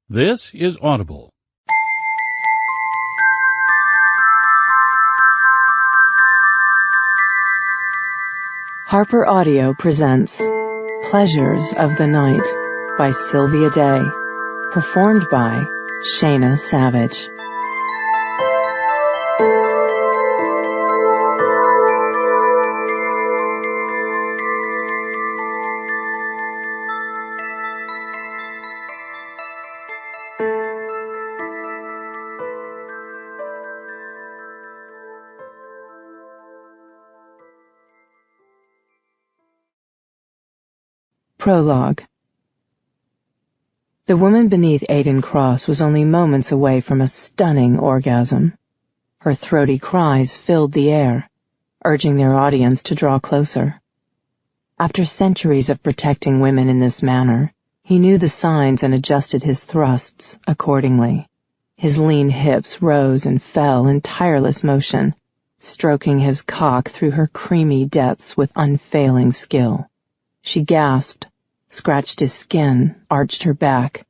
This is Audible. Harper Audio presents Pleasures of the Night by Sylvia Day, performed by Shayna Savage. Prologue. The woman beneath Aiden Cross was only moments away from a stunning orgasm. Her throaty cries filled the air, urging their audience to draw closer. After centuries of protecting women in this manner, he knew the signs and adjusted his thrusts accordingly. His lean hips rose and fell in tireless motion, stroking his cock through her creamy depths with unfailing skill. She gasped, scratched his skin, arched her back.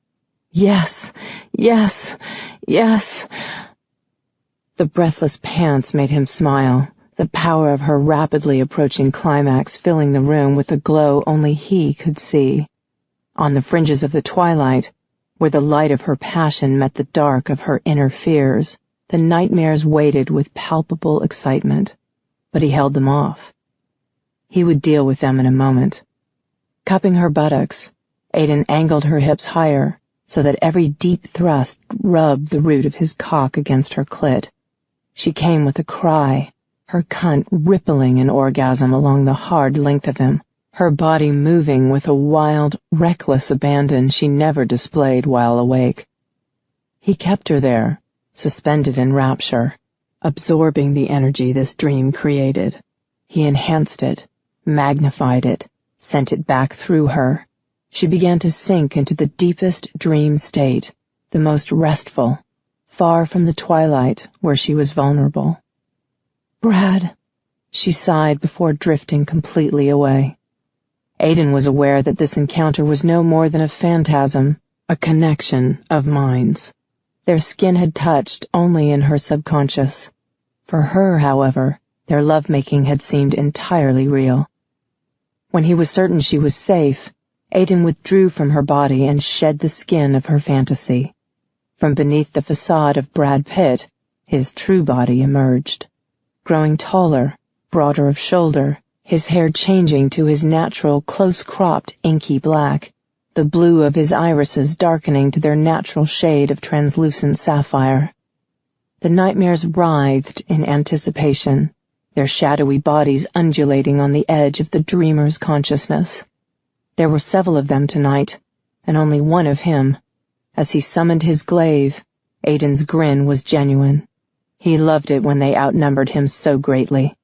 Yes, yes, yes. The breathless pants made him smile, the power of her rapidly approaching climax filling the room with a glow only he could see. On the fringes of the twilight, where the light of her passion met the dark of her inner fears, the nightmares waited with palpable excitement, but he held them off. He would deal with them in a moment. Cupping her buttocks, Aiden angled her hips higher so that every deep thrust rubbed the root of his cock against her clit. She came with a cry, her cunt rippling in orgasm along the hard length of him, her body moving with a wild, reckless abandon she never displayed while awake. He kept her there, suspended in rapture, absorbing the energy this dream created. He enhanced it, magnified it, sent it back through her. She began to sink into the deepest dream state, the most restful, far from the twilight where she was vulnerable. "Brad," she sighed before drifting completely away. Aiden was aware that this encounter was no more than a phantasm, a connection of minds. Their skin had touched only in her subconscious. For her, however, their lovemaking had seemed entirely real. When he was certain she was safe, Aiden withdrew from her body and shed the skin of her fantasy. From beneath the facade of Brad Pitt, his true body emerged. Growing taller, broader of shoulder, his hair changing to his natural, close-cropped, inky black, the blue of his irises darkening to their natural shade of translucent sapphire. The nightmares writhed in anticipation, their shadowy bodies undulating on the edge of the dreamer's consciousness. There were several of them tonight, and only one of him. As he summoned his glaive, Aiden's grin was genuine. He loved it when they outnumbered him so greatly.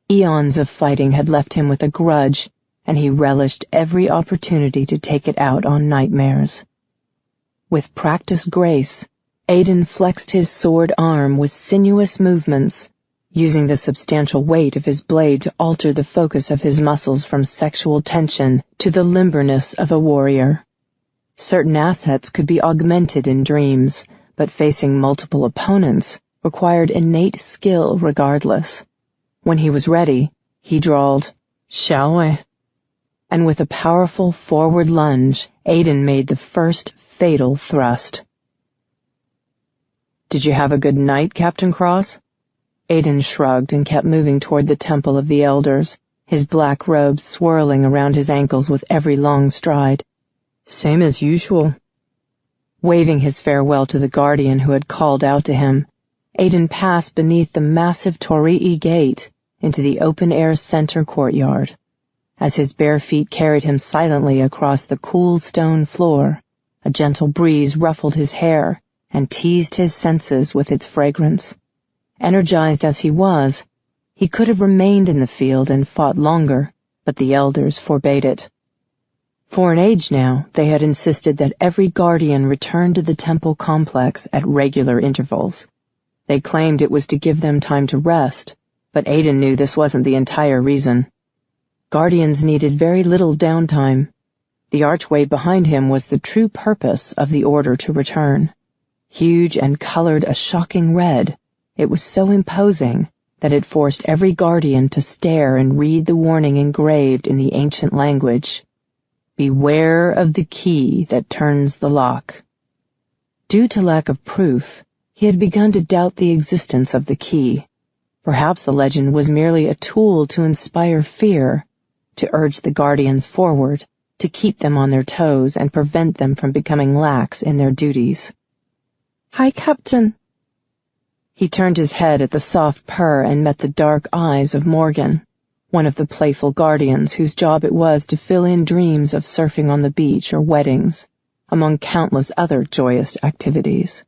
Eons of fighting had left him with a grudge, and he relished every opportunity to take it out on nightmares. With practiced grace, Aiden flexed his sword arm with sinuous movements, using the substantial weight of his blade to alter the focus of his muscles from sexual tension to the limberness of a warrior. Certain assets could be augmented in dreams, but facing multiple opponents required innate skill regardless. When he was ready, he drawled, "Shall we?" And with a powerful forward lunge, Aiden made the first fatal thrust. "Did you have a good night, Captain Cross?" Aiden shrugged and kept moving toward the Temple of the Elders, his black robes swirling around his ankles with every long stride. "Same as usual." Waving his farewell to the guardian who had called out to him, Aiden passed beneath the massive Torii gate into the open-air center courtyard. As his bare feet carried him silently across the cool stone floor, a gentle breeze ruffled his hair and teased his senses with its fragrance. Energized as he was, he could have remained in the field and fought longer, but the elders forbade it. For an age now, they had insisted that every guardian return to the temple complex at regular intervals. They claimed it was to give them time to rest, but Aiden knew this wasn't the entire reason. Guardians needed very little downtime. The archway behind him was the true purpose of the order to return. Huge and colored a shocking red, it was so imposing that it forced every guardian to stare and read the warning engraved in the ancient language. Beware of the key that turns the lock. Due to lack of proof, he had begun to doubt the existence of the key. Perhaps the legend was merely a tool to inspire fear, to urge the guardians forward, to keep them on their toes and prevent them from becoming lax in their duties. "Hi, Captain." He turned his head at the soft purr and met the dark eyes of Morgan, one of the playful guardians whose job it was to fill in dreams of surfing on the beach or weddings, among countless other joyous activities.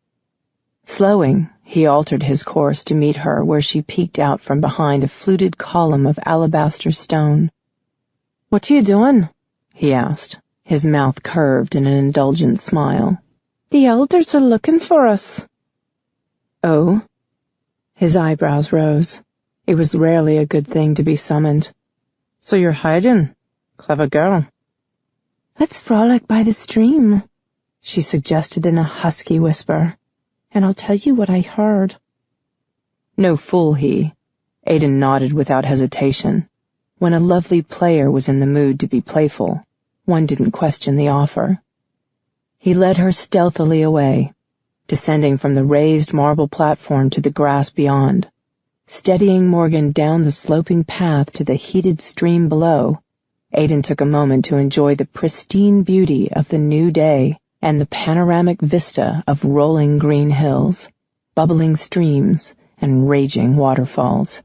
Slowing, he altered his course to meet her where she peeked out from behind a fluted column of alabaster stone. "What you doing?" he asked, his mouth curved in an indulgent smile. "The elders are looking for us." "Oh?" His eyebrows rose. It was rarely a good thing to be summoned. "So you're hiding? Clever girl." "Let's frolic by the stream," she suggested in a husky whisper, "and I'll tell you what I heard." No fool he. Aiden nodded without hesitation. When a lovely player was in the mood to be playful, one didn't question the offer. He led her stealthily away, descending from the raised marble platform to the grass beyond, steadying Morgan down the sloping path to the heated stream below. Aiden took a moment to enjoy the pristine beauty of the new day and the panoramic vista of rolling green hills, bubbling streams, and raging waterfalls.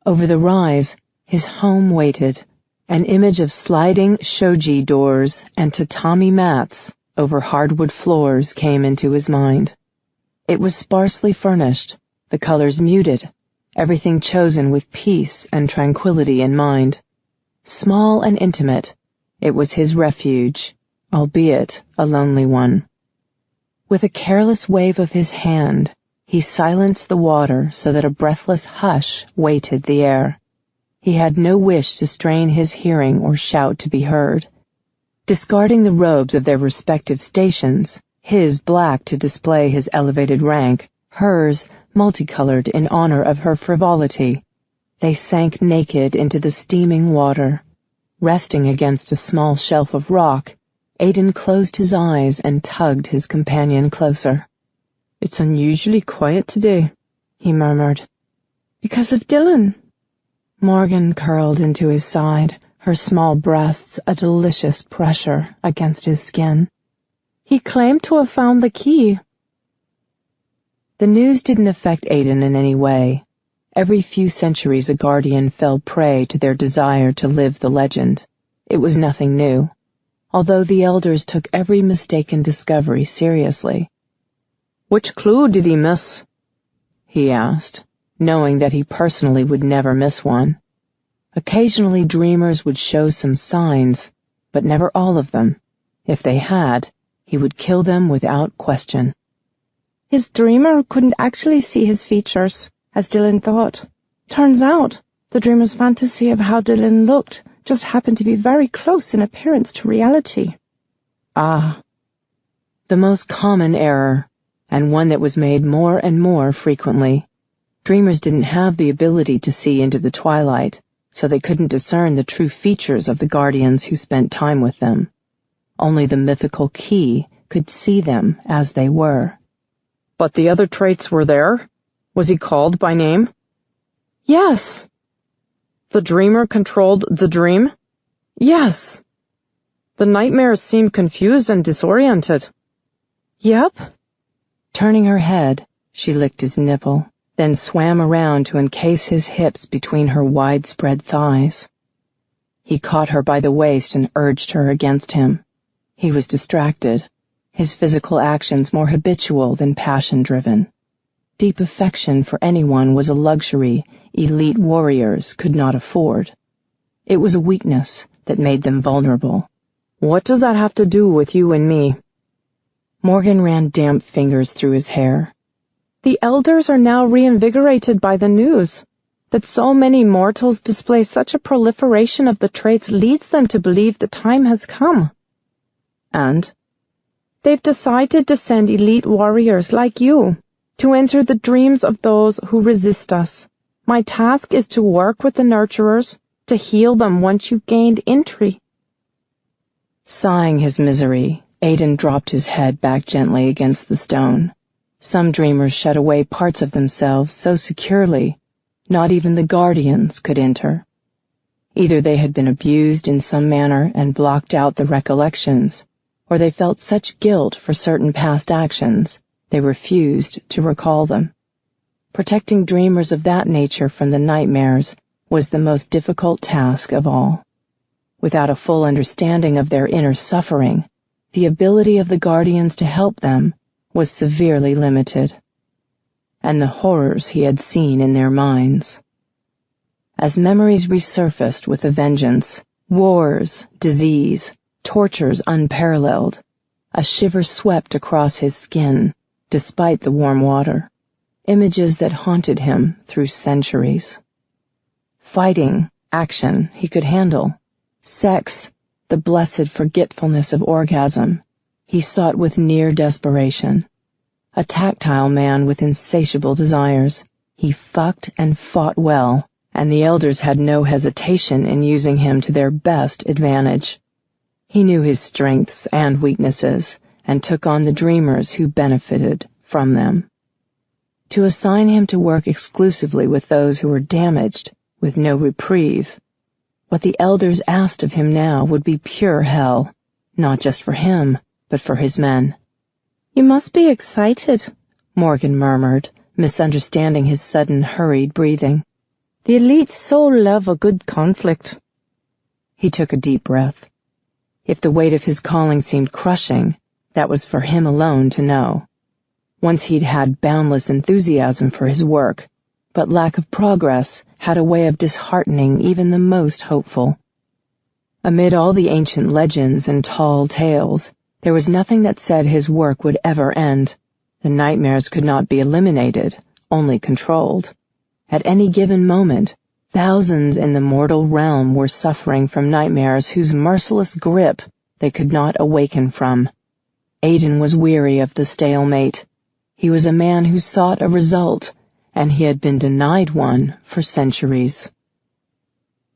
Over the rise, his home waited, an image of sliding shoji doors and tatami mats over hardwood floors came into his mind. It was sparsely furnished, the colors muted, everything chosen with peace and tranquility in mind. Small and intimate, it was his refuge, albeit a lonely one. With a careless wave of his hand, he silenced the water so that a breathless hush weighted the air. He had no wish to strain his hearing or shout to be heard. Discarding the robes of their respective stations, his black to display his elevated rank, hers multicolored in honor of her frivolity, they sank naked into the steaming water. Resting against a small shelf of rock, Aiden closed his eyes and tugged his companion closer. "It's unusually quiet today," he murmured. "Because of Dylan." Morgan curled into his side, her small breasts a delicious pressure against his skin. "He claimed to have found the key." The news didn't affect Aiden in any way. Every few centuries a guardian fell prey to their desire to live the legend. It was nothing new, although the elders took every mistaken discovery seriously. "Which clue did he miss?" he asked, knowing that he personally would never miss one. Occasionally dreamers would show some signs, but never all of them. If they had, he would kill them without question. "His dreamer couldn't actually see his features, as Dylan thought. Turns out, the dreamer's fantasy of how Dylan looked just happened to be very close in appearance to reality." Ah, the most common error, and one that was made more and more frequently. Dreamers didn't have the ability to see into the twilight, so they couldn't discern the true features of the guardians who spent time with them. Only the mythical key could see them as they were. "But the other traits were there? Was he called by name?" "Yes." "The dreamer controlled the dream?" "Yes." "The nightmares seemed confused and disoriented." "Yep." Turning her head, she licked his nipple, then swam around to encase his hips between her widespread thighs. He caught her by the waist and urged her against him. He was distracted, his physical actions more habitual than passion-driven. Deep affection for anyone was a luxury elite warriors could not afford. It was a weakness that made them vulnerable. "What does that have to do with you and me?" Morgan ran damp fingers through his hair. "The elders are now reinvigorated by the news. That so many mortals display such a proliferation of the traits leads them to believe the time has come. And they've decided to send elite warriors like you to enter the dreams of those who resist us. My task is to work with the nurturers to heal them once you've gained entry. Sighing his misery, Aiden dropped his head back gently against the stone. Some dreamers shut away parts of themselves so securely, not even the guardians could enter. Either they had been abused in some manner and blocked out the recollections, or they felt such guilt for certain past actions, they refused to recall them. Protecting dreamers of that nature from the nightmares was the most difficult task of all. Without a full understanding of their inner suffering, the ability of the guardians to help them was severely limited. And the horrors he had seen in their minds. As memories resurfaced with a vengeance, wars, disease, tortures unparalleled, a shiver swept across his skin, despite the warm water. Images that haunted him through centuries. Fighting, action, he could handle. Sex, the blessed forgetfulness of orgasm, he sought with near desperation. A tactile man with insatiable desires, he fucked and fought well, and the elders had no hesitation in using him to their best advantage. He knew his strengths and weaknesses, and took on the dreamers who benefited from them. To assign him to work exclusively with those who were damaged, with no reprieve, what the elders asked of him now would be pure hell, not just for him, but for his men. You must be excited, Morgan murmured, misunderstanding his sudden hurried breathing. The elite so love a good conflict. He took a deep breath. If the weight of his calling seemed crushing, that was for him alone to know. Once he'd had boundless enthusiasm for his work, but lack of progress had a way of disheartening even the most hopeful. Amid all the ancient legends and tall tales, there was nothing that said his work would ever end. The nightmares could not be eliminated, only controlled. At any given moment, thousands in the mortal realm were suffering from nightmares whose merciless grip they could not awaken from. Aiden was weary of the stalemate. He was a man who sought a result, and he had been denied one for centuries.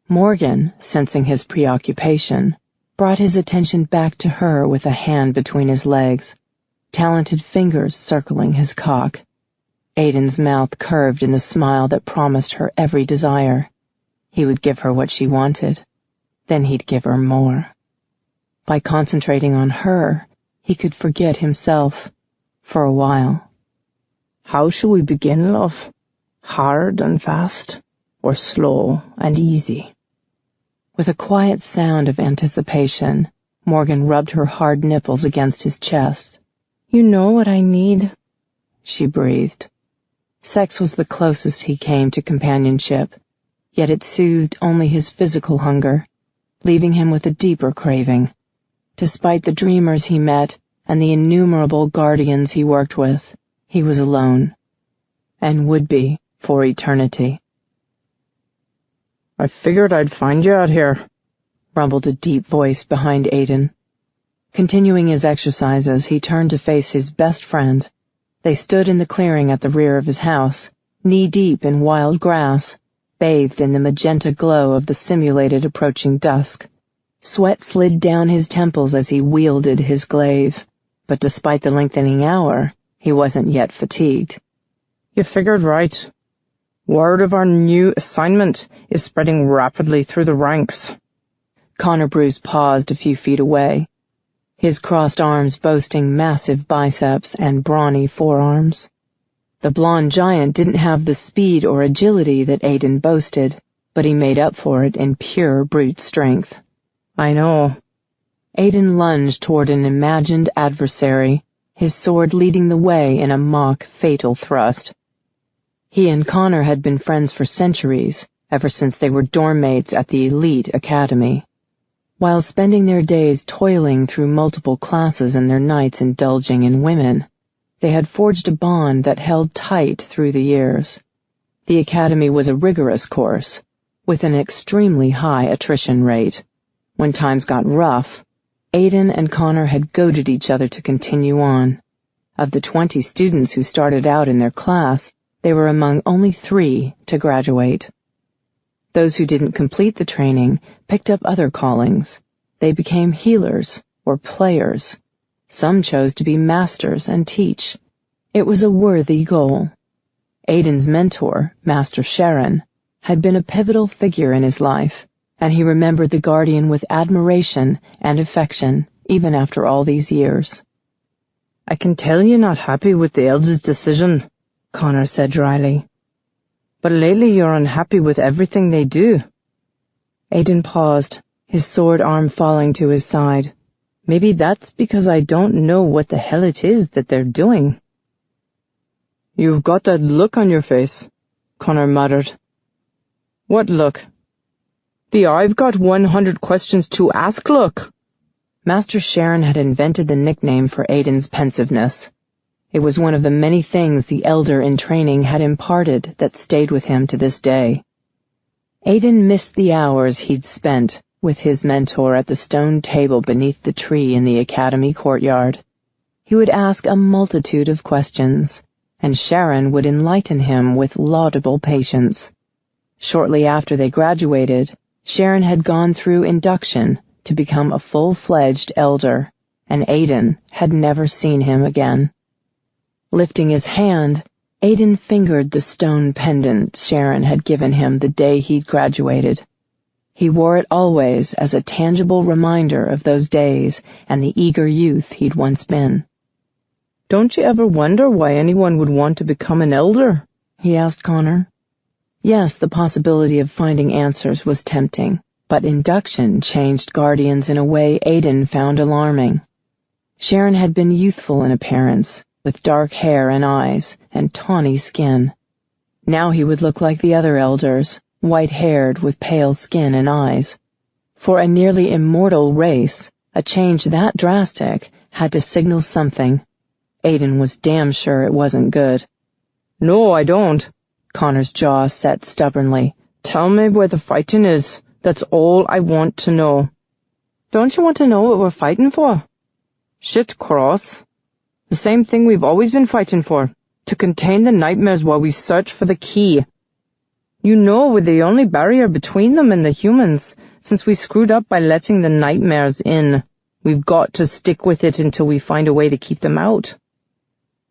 Morgan, sensing his preoccupation, brought his attention back to her with a hand between his legs, talented fingers circling his cock. Aiden's mouth curved in the smile that promised her every desire. He would give her what she wanted. Then he'd give her more. By concentrating on her, he could forget himself, for a while. How shall we begin, love? Hard and fast, or slow and easy? With a quiet sound of anticipation, Morgan rubbed her hard nipples against his chest. You know what I need, she breathed. Sex was the closest he came to companionship, yet it soothed only his physical hunger, leaving him with a deeper craving. Despite the dreamers he met and the innumerable guardians he worked with, he was alone, and would be for eternity. I figured I'd find you out here, rumbled a deep voice behind Aiden. Continuing his exercises, he turned to face his best friend. They stood in the clearing at the rear of his house, knee-deep in wild grass, bathed in the magenta glow of the simulated approaching dusk. Sweat slid down his temples as he wielded his glaive, but despite the lengthening hour, he wasn't yet fatigued. You figured right. Word of our new assignment is spreading rapidly through the ranks. Connor Bruce paused a few feet away, his crossed arms boasting massive biceps and brawny forearms. The blond giant didn't have the speed or agility that Aiden boasted, but he made up for it in pure brute strength. I know. Aiden lunged toward an imagined adversary, his sword leading the way in a mock fatal thrust. He and Connor had been friends for centuries, ever since they were dorm mates at the elite academy. While spending their days toiling through multiple classes and their nights indulging in women, they had forged a bond that held tight through the years. The academy was a rigorous course, with an extremely high attrition rate. When times got rough, Aidan and Connor had goaded each other to continue on. Of the 20 students who started out in their class, they were among only 3 to graduate. Those who didn't complete the training picked up other callings. They became healers or players. Some chose to be masters and teach. It was a worthy goal. Aidan's mentor, Master Sharon, had been a pivotal figure in his life, and he remembered the guardian with admiration and affection even after all these years. "I can tell you're not happy with the elders' decision," Connor said dryly. "But lately you're unhappy with everything they do." Aidan paused, his sword arm falling to his side. "Maybe that's because I don't know what the hell it is that they're doing." "You've got that look on your face," Connor muttered. "What look?" "The I've got 100 questions to ask look." Master Sharon had invented the nickname for Aidan's pensiveness. It was one of the many things the elder in training had imparted that stayed with him to this day. Aidan missed the hours he'd spent with his mentor at the stone table beneath the tree in the academy courtyard. He would ask a multitude of questions, and Sharon would enlighten him with laudable patience. Shortly after they graduated, Sharon had gone through induction to become a full-fledged elder, and Aidan had never seen him again. Lifting his hand, Aidan fingered the stone pendant Sharon had given him the day he'd graduated. He wore it always as a tangible reminder of those days and the eager youth he'd once been. "Don't you ever wonder why anyone would want to become an elder?" he asked Connor. Yes, the possibility of finding answers was tempting, but induction changed guardians in a way Aidan found alarming. Sharon had been youthful in appearance, with dark hair and eyes, and tawny skin. Now he would look like the other elders, white-haired with pale skin and eyes. For a nearly immortal race, a change that drastic had to signal something. Aidan was damn sure it wasn't good. "No, I don't." Connor's jaw set stubbornly. "Tell me where the fighting is. That's all I want to know." "Don't you want to know what we're fighting for?" "Shit, Cross. The same thing we've always been fighting for. To contain the nightmares while we search for the key. You know, we're the only barrier between them and the humans, since we screwed up by letting the nightmares in. We've got to stick with it until we find a way to keep them out."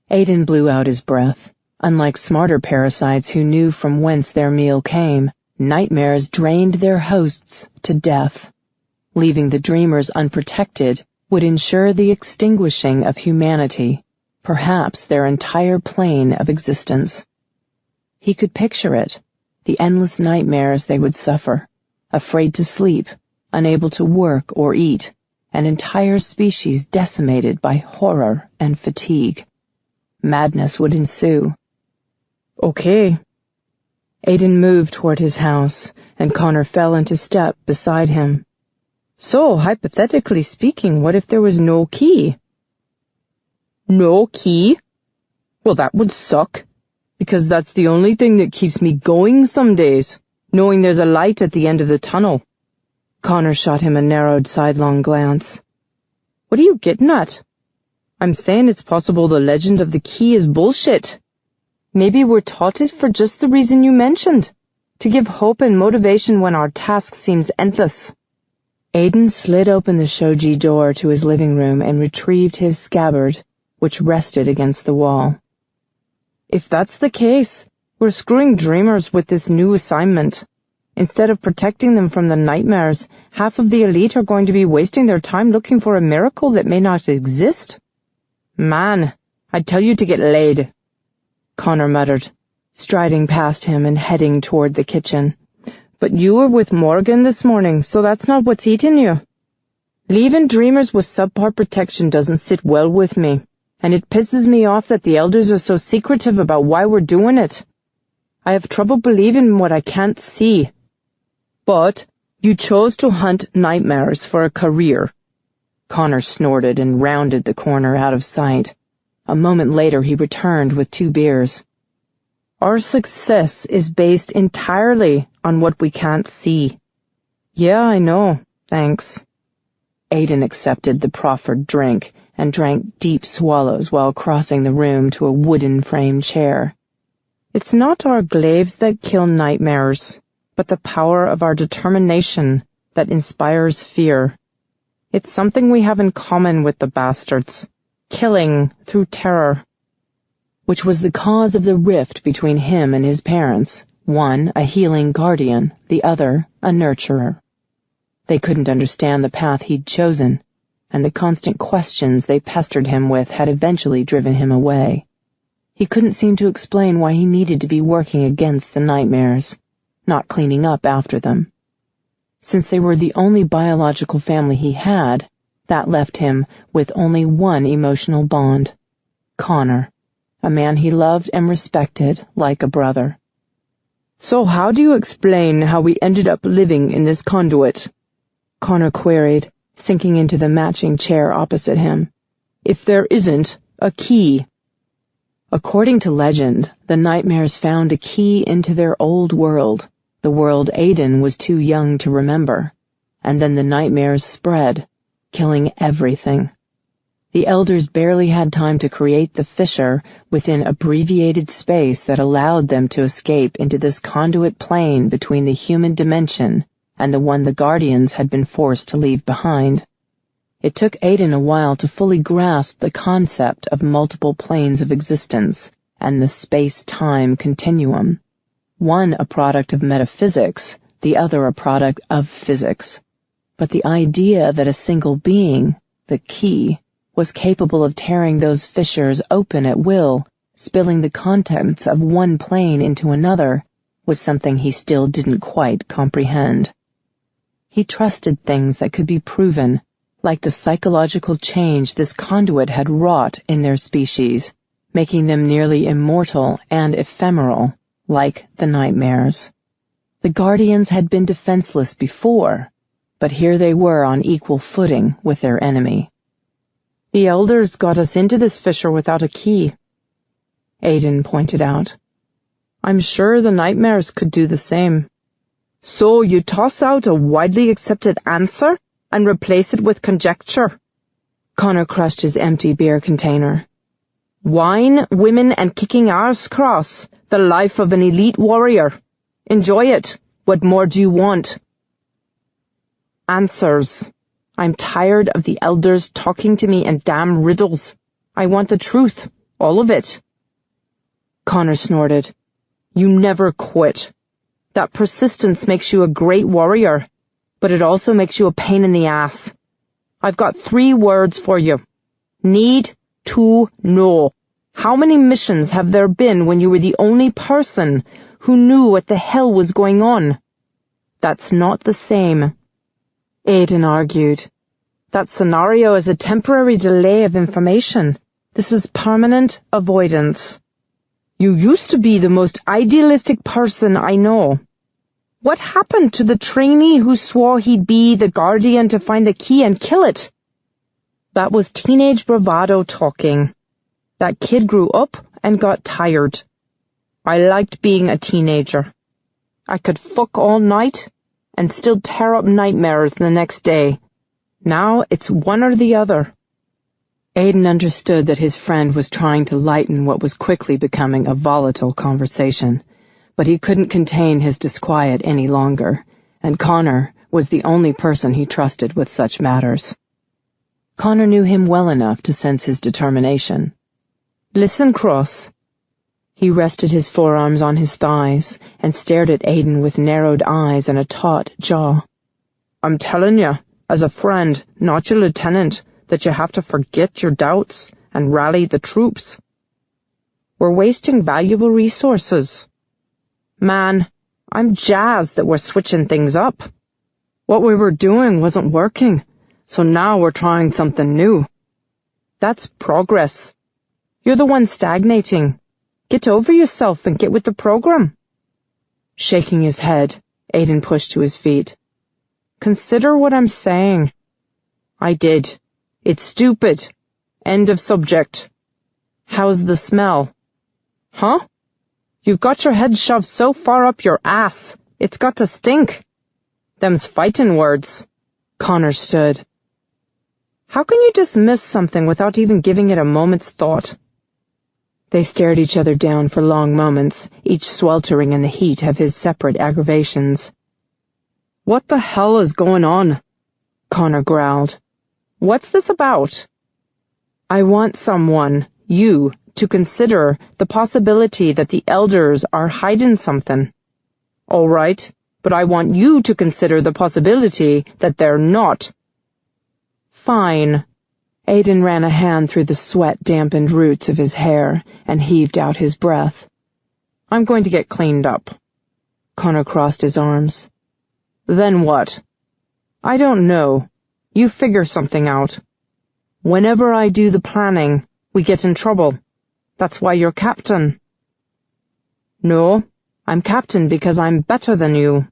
Aidan blew out his breath. Unlike smarter parasites who knew from whence their meal came, nightmares drained their hosts to death. Leaving the dreamers unprotected would ensure the extinguishing of humanity, perhaps their entire plane of existence. He could picture it, the endless nightmares they would suffer, afraid to sleep, unable to work or eat, an entire species decimated by horror and fatigue. Madness would ensue. "Okay." Aidan moved toward his house, and Connor fell into step beside him. "So, hypothetically speaking, what if there was no key?" "No key? Well, that would suck, because that's the only thing that keeps me going some days, knowing there's a light at the end of the tunnel." Connor shot him a narrowed sidelong glance. "What are you getting at?" "I'm saying it's possible the legend of the key is bullshit. Maybe we're taught it for just the reason you mentioned, to give hope and motivation when our task seems endless." Aidan slid open the shoji door to his living room and retrieved his scabbard, which rested against the wall. "If that's the case, we're screwing dreamers with this new assignment. Instead of protecting them from the nightmares, half of the elite are going to be wasting their time looking for a miracle that may not exist. Man, I'd tell you to get laid," Connor muttered, striding past him and heading toward the kitchen. "But you were with Morgan this morning, so that's not what's eating you. Leaving dreamers with subpar protection doesn't sit well with me, and it pisses me off that the elders are so secretive about why we're doing it. I have trouble believing what I can't see. But you chose to hunt nightmares for a career." Connor snorted and rounded the corner out of sight. A moment later he returned with 2 beers. "Our success is based entirely on what we can't see." "Yeah, I know. Thanks." Aiden accepted the proffered drink and drank deep swallows while crossing the room to a wooden-framed chair. It's not our glaives that kill nightmares, but the power of our determination that inspires fear. It's something we have in common with the bastards, killing through terror. Which was the cause of the rift between him and his parents, one a healing guardian, the other a nurturer. They couldn't understand the path he'd chosen, and the constant questions they pestered him with had eventually driven him away. He couldn't seem to explain why he needed to be working against the nightmares, not cleaning up after them. Since they were the only biological family he had, that left him with only one emotional bond: Connor, a man he loved and respected like a brother. So how do you explain how we ended up living in this conduit? Connor queried, sinking into the matching chair opposite him. If there isn't a key. According to legend, the nightmares found a key into their old world, the world Aiden was too young to remember, and then the nightmares spread, killing everything. The elders barely had time to create the fissure within abbreviated space that allowed them to escape into this conduit plane between the human dimension and the one the Guardians had been forced to leave behind. It took Aiden a while to fully grasp the concept of multiple planes of existence and the space-time continuum, one a product of metaphysics, the other a product of physics. But the idea that a single being, the key, was capable of tearing those fissures open at will, spilling the contents of one plane into another, was something he still didn't quite comprehend. He trusted things that could be proven, like the psychological change this conduit had wrought in their species, making them nearly immortal and ephemeral, like the nightmares. The Guardians had been defenseless before, but here they were on equal footing with their enemy. The elders got us into this fissure without a key, Aiden pointed out. I'm sure the nightmares could do the same. So you toss out a widely accepted answer and replace it with conjecture? Connor crushed his empty beer container. Wine, women, and kicking arse cross, the life of an elite warrior. Enjoy it. What more do you want? Answers. I'm tired of the elders talking to me in damn riddles. I want the truth, all of it. Connor snorted. You never quit. That persistence makes you a great warrior, but it also makes you a pain in the ass. I've got 3 words for you. Need to know. How many missions have there been when you were the only person who knew what the hell was going on? That's not the same. Aiden argued. That scenario is a temporary delay of information. This is permanent avoidance. You used to be the most idealistic person I know. What happened to the trainee who swore he'd be the guardian to find the key and kill it? That was teenage bravado talking. That kid grew up and got tired. I liked being a teenager. I could fuck all night and still tear up nightmares the next day. Now it's one or the other. Aiden understood that his friend was trying to lighten what was quickly becoming a volatile conversation, but he couldn't contain his disquiet any longer, and Connor was the only person he trusted with such matters. Connor knew him well enough to sense his determination. Listen, Cross. He rested his forearms on his thighs and stared at Aiden with narrowed eyes and a taut jaw. I'm telling you, as a friend, not your lieutenant, that you have to forget your doubts and rally the troops. We're wasting valuable resources. Man, I'm jazzed that we're switching things up. What we were doing wasn't working, so now we're trying something new. That's progress. You're the one stagnating. Get over yourself and get with the program. Shaking his head, Aiden pushed to his feet. Consider what I'm saying. I did. It's stupid. End of subject. How's the smell? Huh? You've got your head shoved so far up your ass, it's got to stink. Them's fighting words. Connor stood. How can you dismiss something without even giving it a moment's thought? They stared each other down for long moments, each sweltering in the heat of his separate aggravations. What the hell is going on? Connor growled. What's this about? I want someone, you, to consider the possibility that the elders are hiding something. All right, but I want you to consider the possibility that they're not. Fine. Aiden ran a hand through the sweat-dampened roots of his hair and heaved out his breath. I'm going to get cleaned up. Connor crossed his arms. Then what? I don't know. You figure something out. Whenever I do the planning, we get in trouble. That's why you're captain. No, I'm captain because I'm better than you.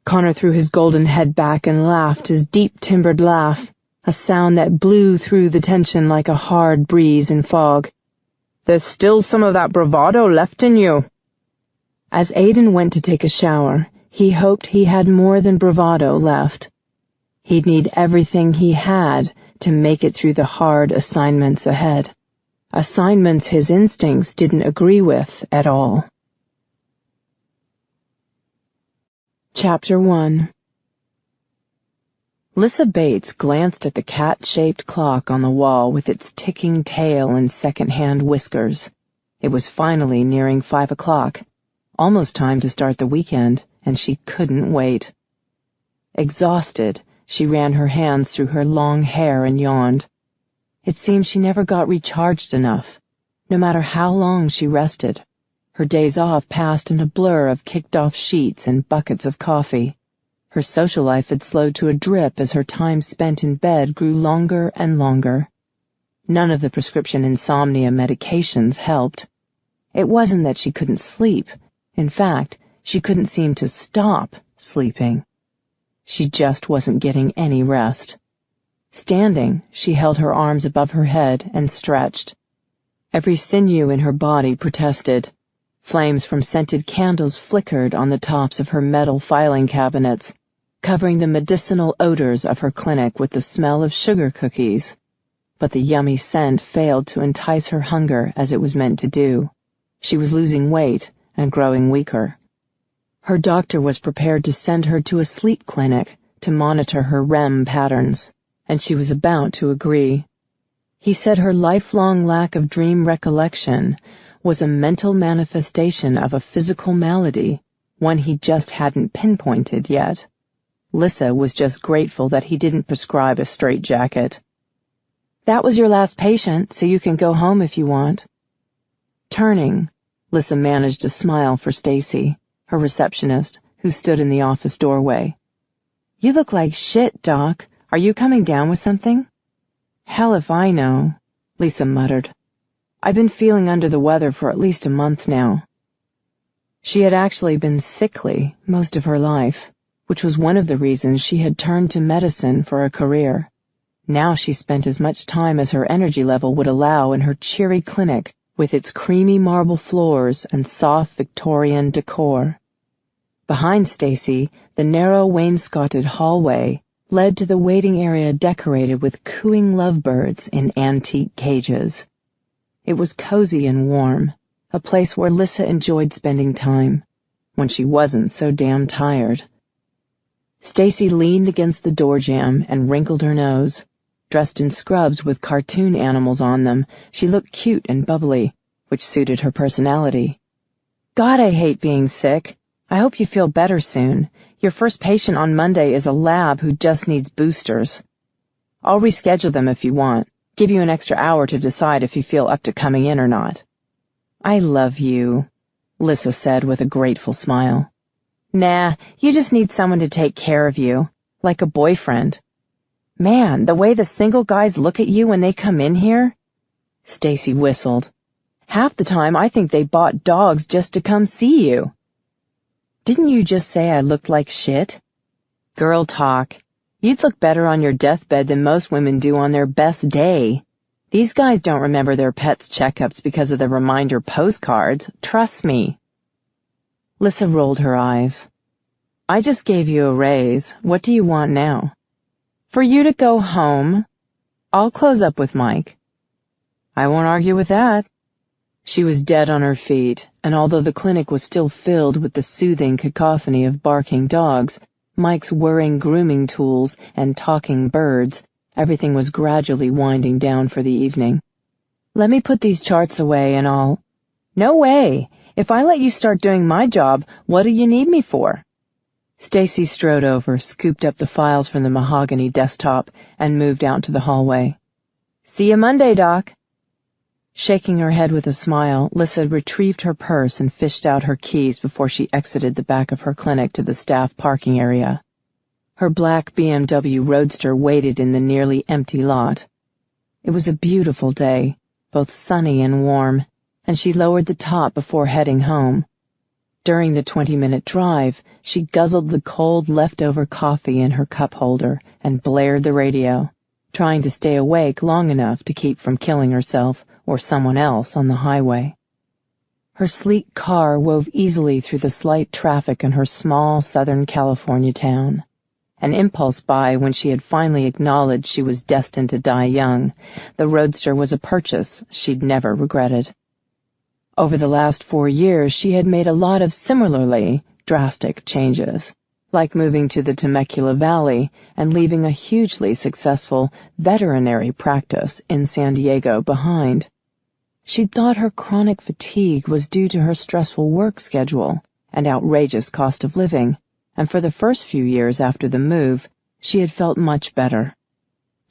Connor threw his golden head back and laughed his deep-timbered laugh, a sound that blew through the tension like a hard breeze in fog. There's still some of that bravado left in you. As Aiden went to take a shower, he hoped he had more than bravado left. He'd need everything he had to make it through the hard assignments ahead. Assignments his instincts didn't agree with at all. Chapter 1. Lissa Bates glanced at the cat-shaped clock on the wall with its ticking tail and second-hand whiskers. It was finally nearing 5 o'clock, almost time to start the weekend, and she couldn't wait. Exhausted, she ran her hands through her long hair and yawned. It seemed she never got recharged enough. No matter how long she rested, her days off passed in a blur of kicked-off sheets and buckets of coffee. Her social life had slowed to a drip as her time spent in bed grew longer and longer. None of the prescription insomnia medications helped. It wasn't that she couldn't sleep. In fact, she couldn't seem to stop sleeping. She just wasn't getting any rest. Standing, she held her arms above her head and stretched. Every sinew in her body protested. Flames from scented candles flickered on the tops of her metal filing cabinets, covering the medicinal odors of her clinic with the smell of sugar cookies. But the yummy scent failed to entice her hunger as it was meant to do. She was losing weight and growing weaker. Her doctor was prepared to send her to a sleep clinic to monitor her REM patterns, and she was about to agree. He said her lifelong lack of dream recollection was a mental manifestation of a physical malady, one he just hadn't pinpointed yet. Lissa was just grateful that he didn't prescribe a straitjacket. "That was your last patient, so you can go home if you want." Turning, Lissa managed a smile for Stacy, her receptionist, who stood in the office doorway. "You look like shit, Doc. Are you coming down with something?" "Hell if I know," Lisa muttered. "I've been feeling under the weather for at least a month now." She had actually been sickly most of her life, which was one of the reasons she had turned to medicine for a career. Now she spent as much time as her energy level would allow in her cheery clinic with its creamy marble floors and soft Victorian decor. Behind Stacy, the narrow wainscoted hallway led to the waiting area decorated with cooing lovebirds in antique cages. It was cozy and warm, a place where Lissa enjoyed spending time, when she wasn't so damn tired. Stacy leaned against the door jamb and wrinkled her nose. Dressed in scrubs with cartoon animals on them, she looked cute and bubbly, which suited her personality. "God, I hate being sick. I hope you feel better soon. Your first patient on Monday is a lab who just needs boosters. I'll reschedule them if you want. Give you an extra hour to decide if you feel up to coming in or not." "I love you," Lissa said with a grateful smile. "Nah, you just need someone to take care of you, like a boyfriend." "Man, the way the single guys look at you when they come in here." Stacy whistled. "Half the time I think they bought dogs just to come see you." "Didn't you just say I looked like shit?" "Girl talk. You'd look better on your deathbed than most women do on their best day. These guys don't remember their pets' checkups because of the reminder postcards. Trust me." Lissa rolled her eyes. "I just gave you a raise. What do you want now?" "For you to go home." I'll close up with Mike." "I won't argue with that." She was dead on her feet, and although the clinic was still filled with the soothing cacophony of barking dogs, Mike's whirring grooming tools, and talking birds, everything was gradually winding down for the evening. "Let me put these charts away and I'll—" "No way! If I let you start doing my job, what do you need me for?" Stacy strode over, scooped up the files from the mahogany desktop, and moved out to the hallway. "See you Monday, Doc." Shaking her head with a smile, Lissa retrieved her purse and fished out her keys before she exited the back of her clinic to the staff parking area. Her black BMW Roadster waited in the nearly empty lot. It was a beautiful day, both sunny and warm, and she lowered the top before heading home. During the 20-minute drive, she guzzled the cold leftover coffee in her cup holder and blared the radio, trying to stay awake long enough to keep from killing herself or someone else on the highway. Her sleek car wove easily through the slight traffic in her small Southern California town. An impulse buy when she had finally acknowledged she was destined to die young, the Roadster was a purchase she'd never regretted. Over the last 4 years, she had made a lot of similarly drastic changes, like moving to the Temecula Valley and leaving a hugely successful veterinary practice in San Diego behind. She'd thought her chronic fatigue was due to her stressful work schedule and outrageous cost of living, and for the first few years after the move, she had felt much better.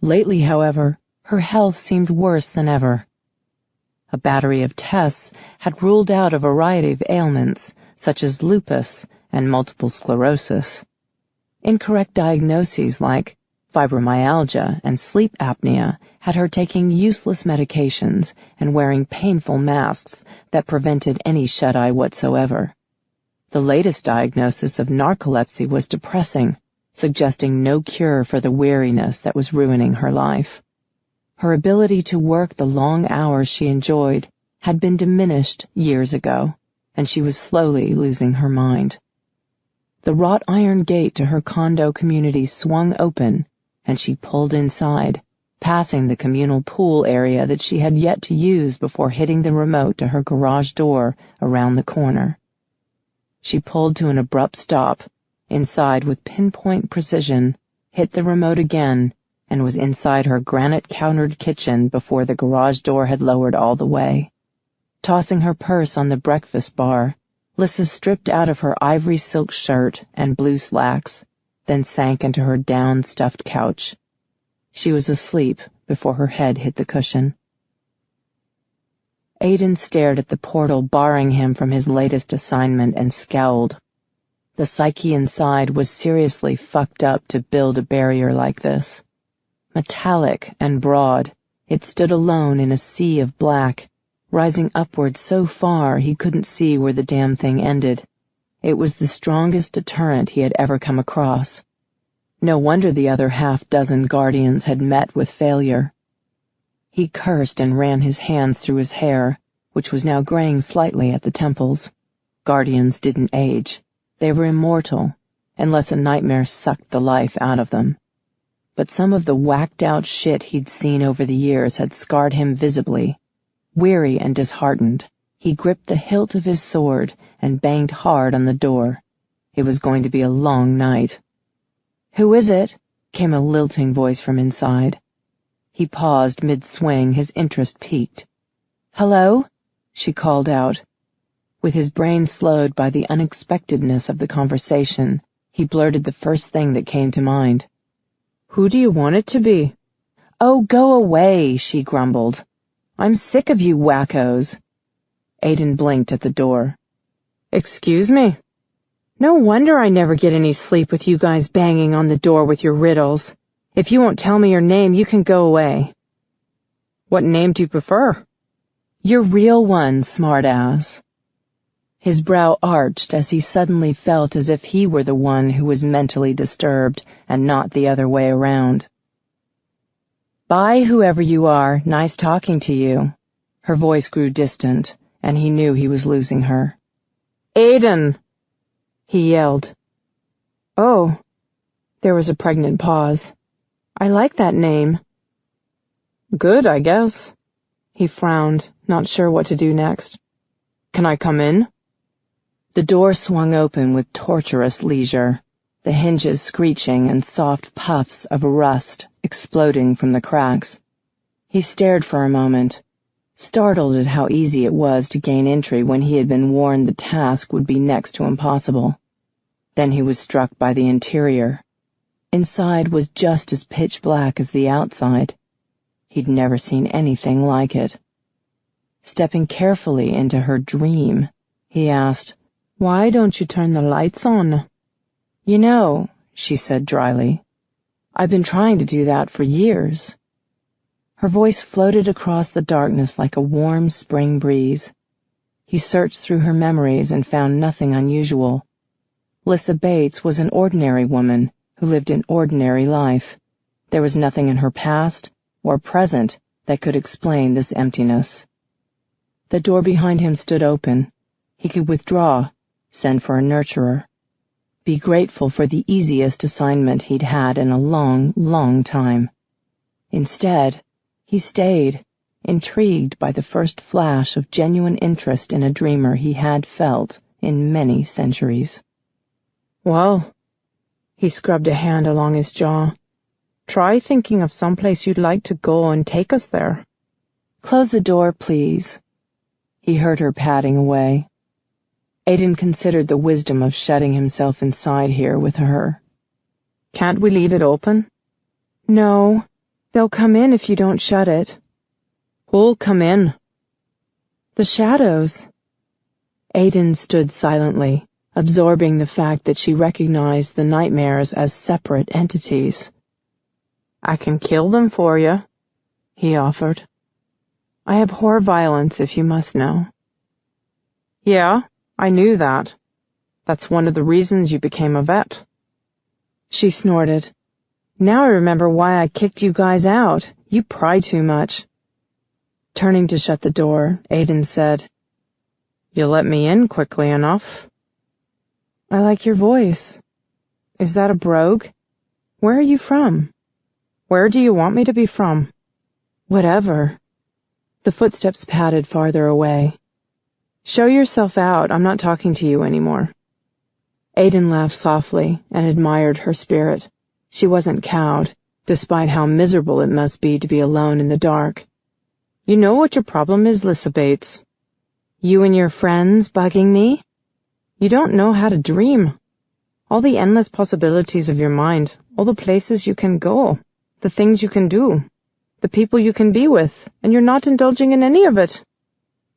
Lately, however, her health seemed worse than ever. A battery of tests had ruled out a variety of ailments, such as lupus and multiple sclerosis. Incorrect diagnoses like fibromyalgia and sleep apnea had her taking useless medications and wearing painful masks that prevented any shut-eye whatsoever. The latest diagnosis of narcolepsy was depressing, suggesting no cure for the weariness that was ruining her life. Her ability to work the long hours she enjoyed had been diminished years ago, and she was slowly losing her mind. The wrought iron gate to her condo community swung open, and she pulled inside, passing the communal pool area that she had yet to use before hitting the remote to her garage door around the corner. She pulled to an abrupt stop, inside with pinpoint precision, hit the remote again, and was inside her granite-countered kitchen before the garage door had lowered all the way. Tossing her purse on the breakfast bar, Lissa stripped out of her ivory silk shirt and blue slacks, then sank into her down stuffed couch. She was asleep before her head hit the cushion. Aiden stared at the portal barring him from his latest assignment and scowled. The psyche inside was seriously fucked up to build a barrier like this. Metallic and broad, it stood alone in a sea of black, rising upward so far he couldn't see where the damn thing ended. It was the strongest deterrent he had ever come across. No wonder the other half-dozen guardians had met with failure. He cursed and ran his hands through his hair, which was now graying slightly at the temples. Guardians didn't age. They were immortal, unless a nightmare sucked the life out of them. But some of the whacked-out shit he'd seen over the years had scarred him visibly. Weary and disheartened, he gripped the hilt of his sword and banged hard on the door. It was going to be a long night. "Who is it?" came a lilting voice from inside. He paused mid-swing, his interest piqued. "Hello?" she called out. With his brain slowed by the unexpectedness of the conversation, he blurted the first thing that came to mind. "Who do you want it to be?" "Oh, go away," she grumbled. "I'm sick of you wackos." Aiden blinked at the door. "Excuse me? No wonder I never get any sleep with you guys banging on the door with your riddles. If you won't tell me your name, you can go away." "What name do you prefer?" "Your real one, smartass." His brow arched as he suddenly felt as if he were the one who was mentally disturbed and not the other way around. "Bye, whoever you are. Nice talking to you." Her voice grew distant, and he knew he was losing her. "Aiden!" he yelled. "Oh." There was a pregnant pause. "I like that name." Good, I guess. He frowned, not sure what to do next. Can I come in? The door swung open with torturous leisure, the hinges screeching and soft puffs of rust exploding from the cracks. He stared for a moment, startled at how easy it was to gain entry when he had been warned the task would be next to impossible. Then he was struck by the interior. Inside was just as pitch black as the outside. He'd never seen anything like it. Stepping carefully into her dream, he asked, "Why don't you turn the lights on?" "You know," she said dryly, "I've been trying to do that for years." Her voice floated across the darkness like a warm spring breeze. He searched through her memories and found nothing unusual. Lissa Bates was an ordinary woman who lived an ordinary life. There was nothing in her past or present that could explain this emptiness. The door behind him stood open. He could withdraw, send for a nurturer, be grateful for the easiest assignment he'd had in a long, long time. Instead, he stayed, intrigued by the first flash of genuine interest in a dreamer he had felt in many centuries. Well, he scrubbed a hand along his jaw. Try thinking of someplace you'd like to go and take us there. "Close the door, please." He heard her padding away. Aiden considered the wisdom of shutting himself inside here with her. Can't we leave it open? No, they'll come in if you don't shut it. Who'll come in? The shadows. Aiden stood silently, absorbing the fact that she recognized the nightmares as separate entities. I can kill them for you, he offered. I abhor violence, if you must know. Yeah, I knew that. That's one of the reasons you became a vet. She snorted. Now I remember why I kicked you guys out. You pry too much. Turning to shut the door, Aiden said, You let me in quickly enough. I like your voice. Is that a brogue? Where are you from? Where do you want me to be from? Whatever. The footsteps padded farther away. Show yourself out. I'm not talking to you anymore. Aiden laughed softly and admired her spirit. She wasn't cowed, despite how miserable it must be to be alone in the dark. You know what your problem is, Lissa Bates? You and your friends bugging me? You don't know how to dream. All the endless possibilities of your mind, all the places you can go, the things you can do, the people you can be with, and you're not indulging in any of it.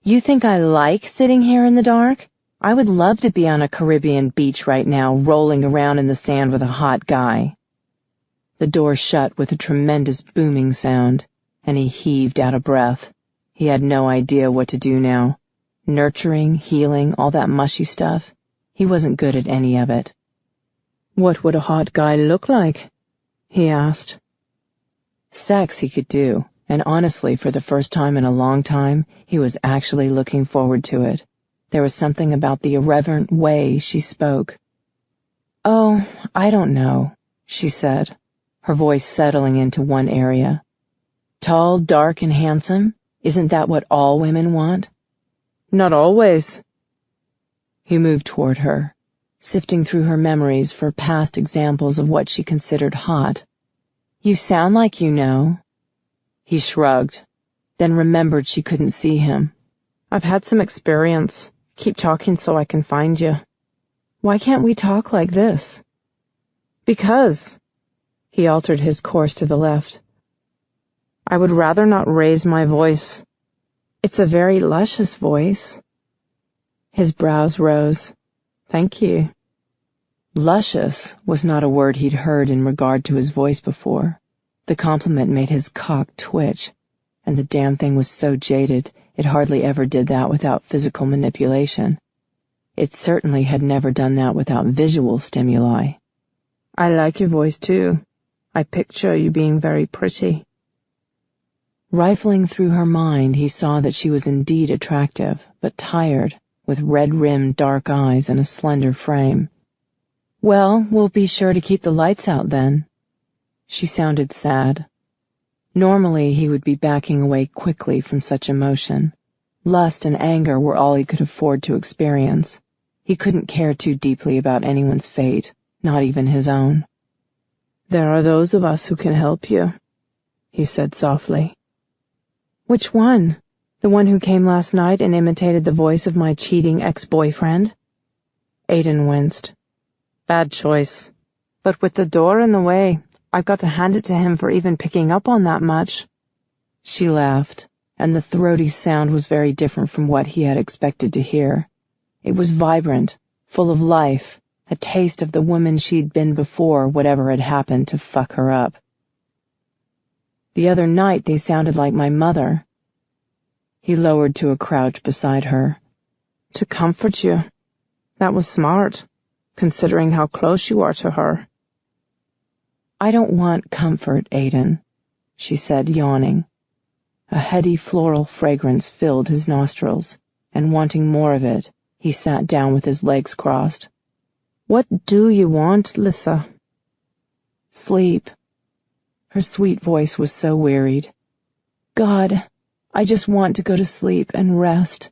You think I like sitting here in the dark? I would love to be on a Caribbean beach right now, rolling around in the sand with a hot guy. The door shut with a tremendous booming sound, and he heaved out a breath. He had no idea what to do now. Nurturing, healing, all that mushy stuff. He wasn't good at any of it. What would a hot guy look like? He asked. Sex he could do, and honestly, for the first time in a long time, he was actually looking forward to it. There was something about the irreverent way she spoke. Oh, I don't know, she said, her voice settling into one area. Tall, dark, and handsome? Isn't that what all women want? Not always. He moved toward her, sifting through her memories for past examples of what she considered hot. You sound like you know. He shrugged, then remembered she couldn't see him. I've had some experience. Keep talking so I can find you. Why can't we talk like this? Because. He altered his course to the left. I would rather not raise my voice. It's a very luscious voice. His brows rose. Thank you. Luscious was not a word he'd heard in regard to his voice before. The compliment made his cock twitch, and the damn thing was so jaded it hardly ever did that without physical manipulation. It certainly had never done that without visual stimuli. I like your voice too. I picture you being very pretty. Rifling through her mind, he saw that she was indeed attractive, but tired, with red-rimmed dark eyes and a slender frame. Well, we'll be sure to keep the lights out then. She sounded sad. Normally, he would be backing away quickly from such emotion. Lust and anger were all he could afford to experience. He couldn't care too deeply about anyone's fate, not even his own. "There are those of us who can help you," he said softly. "Which one? The one who came last night and imitated the voice of my cheating ex-boyfriend?" Aiden winced. "Bad choice. But with the door in the way, I've got to hand it to him for even picking up on that much." She laughed, and the throaty sound was very different from what he had expected to hear. It was vibrant, full of life, a taste of the woman she'd been before whatever had happened to fuck her up. "The other night they sounded like my mother." He lowered to a crouch beside her. "To comfort you. That was smart, considering how close you are to her." "I don't want comfort, Aiden," she said, yawning. A heady floral fragrance filled his nostrils, and wanting more of it, he sat down with his legs crossed. "What do you want, Lissa?" "Sleep." Her sweet voice was so wearied. "God, I just want to go to sleep and rest.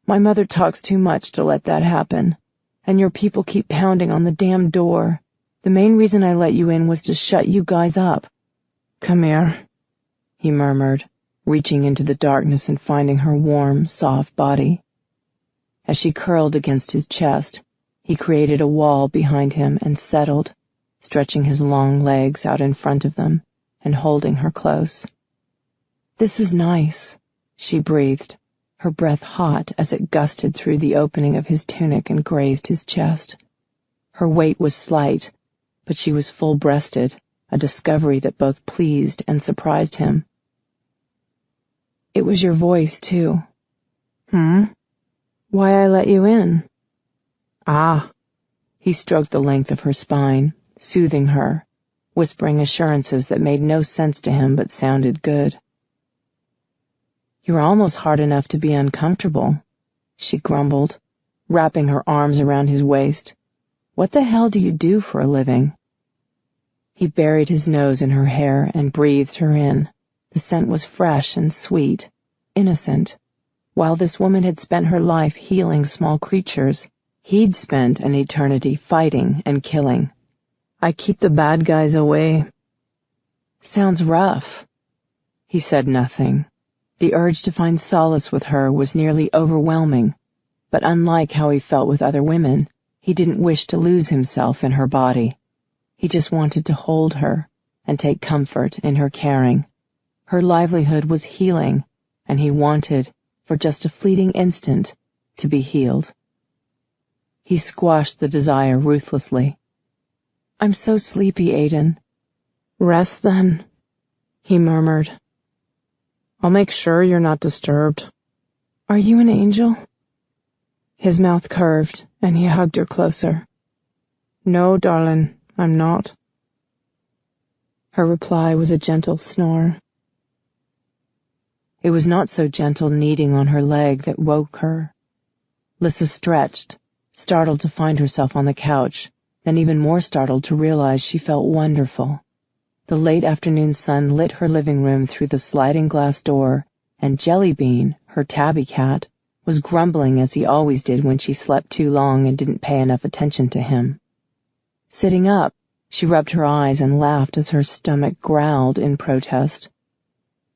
My mother talks too much to let that happen, and your people keep pounding on the damn door. The main reason I let you in was to shut you guys up." "Come here," he murmured, reaching into the darkness and finding her warm, soft body. As she curled against his chest, he created a wall behind him and settled, stretching his long legs out in front of them and holding her close. "This is nice," she breathed, her breath hot as it gusted through the opening of his tunic and grazed his chest. Her weight was slight, but she was full-breasted, a discovery that both pleased and surprised him. "It was your voice, too." "Why I let you in?" "Ah." He stroked the length of her spine, soothing her, whispering assurances that made no sense to him but sounded good. "You're almost hard enough to be uncomfortable," she grumbled, wrapping her arms around his waist. "What the hell do you do for a living?" He buried his nose in her hair and breathed her in. The scent was fresh and sweet, innocent. While this woman had spent her life healing small creatures, he'd spent an eternity fighting and killing. "I keep the bad guys away." "Sounds rough." He said nothing. The urge to find solace with her was nearly overwhelming, but unlike how he felt with other women, he didn't wish to lose himself in her body. He just wanted to hold her and take comfort in her caring. Her livelihood was healing, and he wanted, for just a fleeting instant, to be healed. He squashed the desire ruthlessly. "I'm so sleepy, Aiden." "Rest then," he murmured. "I'll make sure you're not disturbed." "Are you an angel?" His mouth curved, and he hugged her closer. "No, darling, I'm not." Her reply was a gentle snore. It was not so gentle kneading on her leg that woke her. Lissa stretched, startled to find herself on the couch, then even more startled to realize she felt wonderful. The late afternoon sun lit her living room through the sliding glass door, and Jellybean, her tabby cat, was grumbling as he always did when she slept too long and didn't pay enough attention to him. Sitting up, she rubbed her eyes and laughed as her stomach growled in protest.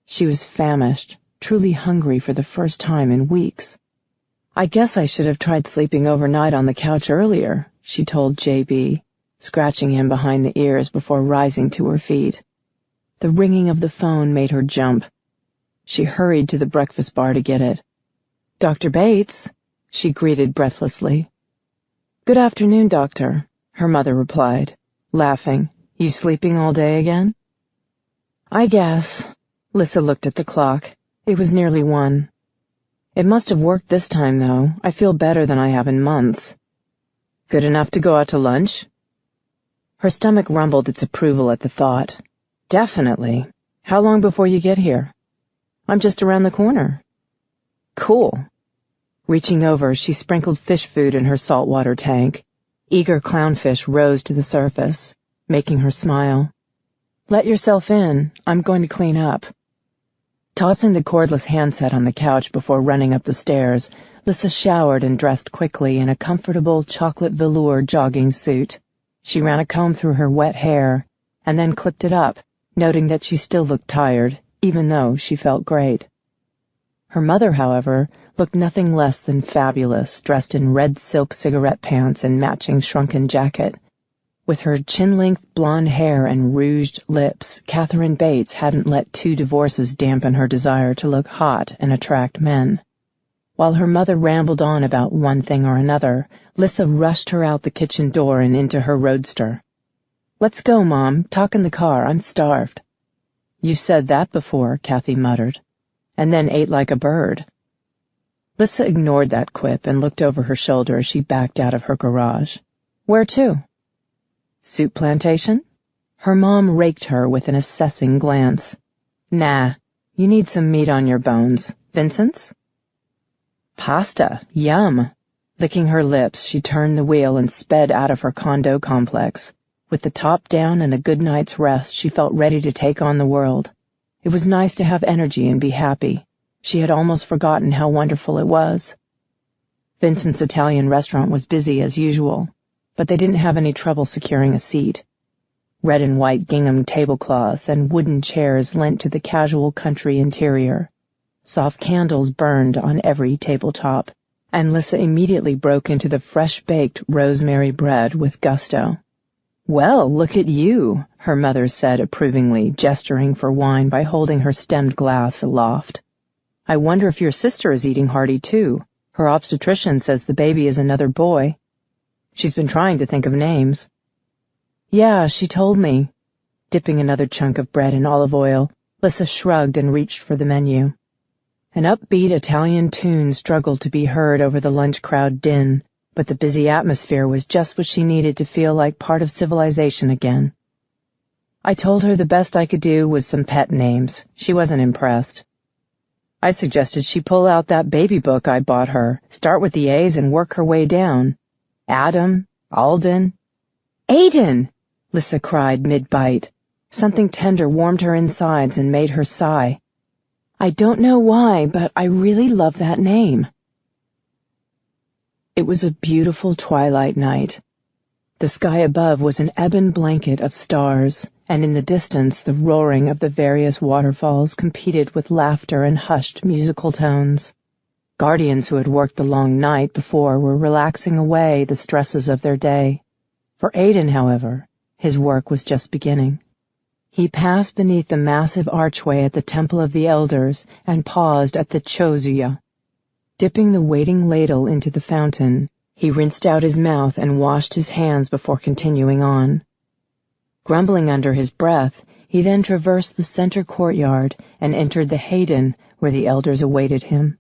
She was famished, truly hungry for the first time in weeks. "I guess I should have tried sleeping overnight on the couch earlier," she told JB, scratching him behind the ears before rising to her feet. The ringing of the phone made her jump. She hurried to the breakfast bar to get it. "Dr. Bates," she greeted breathlessly. "Good afternoon, Doctor," her mother replied, laughing. "You sleeping all day again?" "I guess." Lissa looked at the clock. It was nearly 1. "It must have worked this time, though. I feel better than I have in months." "Good enough to go out to lunch?" Her stomach rumbled its approval at the thought. "Definitely. How long before you get here?" "I'm just around the corner." "Cool." Reaching over, she sprinkled fish food in her saltwater tank. Eager clownfish rose to the surface, making her smile. Let yourself in. I'm going to clean up. Tossing the cordless handset on the couch before running up the stairs, Lissa showered and dressed quickly in a comfortable chocolate velour jogging suit. She ran a comb through her wet hair, and then clipped it up, noting that she still looked tired, even though she felt great. Her mother, however, looked nothing less than fabulous, dressed in red silk cigarette pants and matching shrunken jacket. With her chin-length blonde hair and rouged lips, Catherine Bates hadn't let 2 divorces dampen her desire to look hot and attract men. While her mother rambled on about one thing or another, Lissa rushed her out the kitchen door and into her roadster. "Let's go, Mom. Talk in the car. I'm starved." "You said that before," Kathy muttered, and then ate like a bird. Lissa ignored that quip and looked over her shoulder as she backed out of her garage. "Where to?" "Soup plantation?" Her mom raked her with an assessing glance. "Nah, you need some meat on your bones. Vincent's?" "Pasta, yum." Licking her lips, she turned the wheel and sped out of her condo complex. With the top down and a good night's rest, she felt ready to take on the world. It was nice to have energy and be happy. She had almost forgotten how wonderful it was. Vincent's Italian restaurant was busy as usual, but they didn't have any trouble securing a seat. Red and white gingham tablecloths and wooden chairs lent to the casual country interior. Soft candles burned on every tabletop, and Lissa immediately broke into the fresh-baked rosemary bread with gusto. "Well, look at you," her mother said approvingly, gesturing for wine by holding her stemmed glass aloft. "I wonder if your sister is eating hearty too. Her obstetrician says the baby is another boy. She's been trying to think of names." "Yeah, she told me." Dipping another chunk of bread in olive oil, Lissa shrugged and reached for the menu. An upbeat Italian tune struggled to be heard over the lunch crowd din, but the busy atmosphere was just what she needed to feel like part of civilization again. I told her the best I could do was some pet names. She wasn't impressed. I suggested she pull out that baby book I bought her, start with the A's and work her way down. Adam, Alden. "Aiden!" Lissa cried mid-bite. Something tender warmed her insides and made her sigh. "I don't know why, but I really love that name." It was a beautiful twilight night. The sky above was an ebon blanket of stars, and in the distance the roaring of the various waterfalls competed with laughter and hushed musical tones. Guardians who had worked the long night before were relaxing away the stresses of their day. For Aiden, however, his work was just beginning. He passed beneath the massive archway at the Temple of the Elders and paused at the Chozuya. Dipping the waiting ladle into the fountain, he rinsed out his mouth and washed his hands before continuing on. Grumbling under his breath, he then traversed the center courtyard and entered the Hayden where the elders awaited him.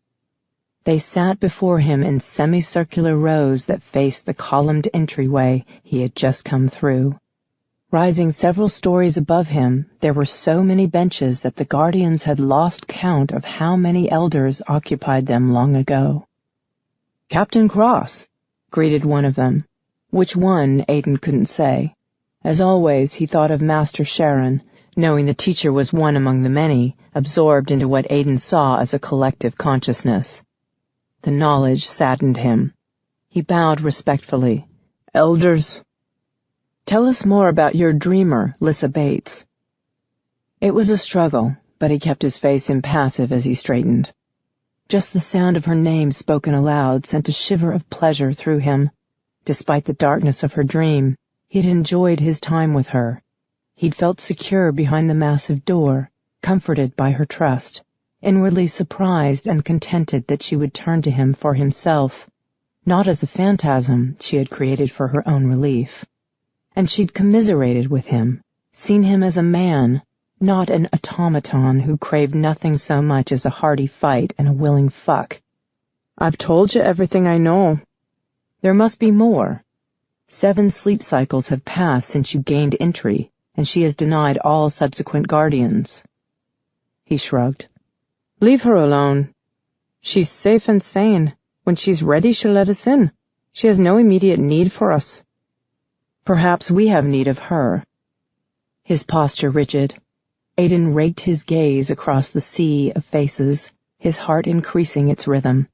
They sat before him in semicircular rows that faced the columned entryway he had just come through. Rising several stories above him, there were so many benches that the guardians had lost count of how many elders occupied them long ago. "Captain Cross," greeted one of them. Which one, Aiden couldn't say. As always, he thought of Master Sharon, knowing the teacher was one among the many, absorbed into what Aiden saw as a collective consciousness. The knowledge saddened him. He bowed respectfully. "Elders." "Tell us more about your dreamer, Lissa Bates." It was a struggle, but he kept his face impassive as he straightened. Just the sound of her name spoken aloud sent a shiver of pleasure through him. Despite the darkness of her dream, he had enjoyed his time with her. He'd felt secure behind the massive door, comforted by her trust, inwardly surprised and contented that she would turn to him for himself, not as a phantasm she had created for her own relief. And she'd commiserated with him, seen him as a man, not an automaton who craved nothing so much as a hearty fight and a willing fuck. "I've told you everything I know." "There must be more. 7 sleep cycles have passed since you gained entry, and she has denied all subsequent guardians." He shrugged. "Leave her alone. She's safe and sane. When she's ready, she'll let us in. She has no immediate need for us." "Perhaps we have need of her." His posture rigid, Aiden raked his gaze across the sea of faces, his heart increasing its rhythm.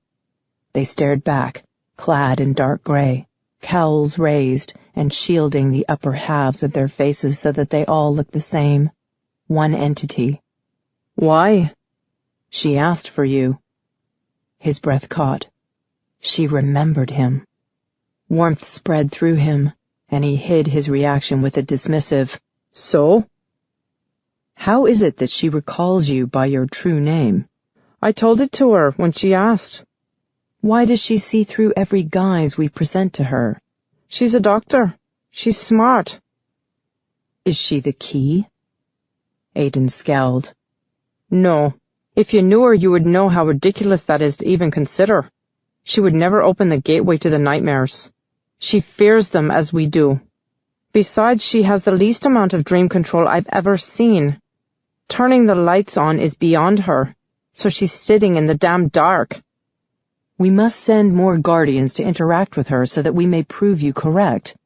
They stared back, clad in dark gray, cowls raised and shielding the upper halves of their faces so that they all looked the same, one entity. Why? She asked for you. His breath caught. She remembered him. Warmth spread through him, and he hid his reaction with a dismissive, So? How is it that she recalls you by your true name? I told it to her when she asked. Why does she see through every guise we present to her? She's a doctor. She's smart. Is she the key? Aiden scowled. No. If you knew her, you would know how ridiculous that is to even consider. She would never open the gateway to the nightmares. She fears them as we do. Besides, she has the least amount of dream control I've ever seen. Turning the lights on is beyond her, so she's sitting in the damn dark. We must send more guardians to interact with her so that we may prove you correct.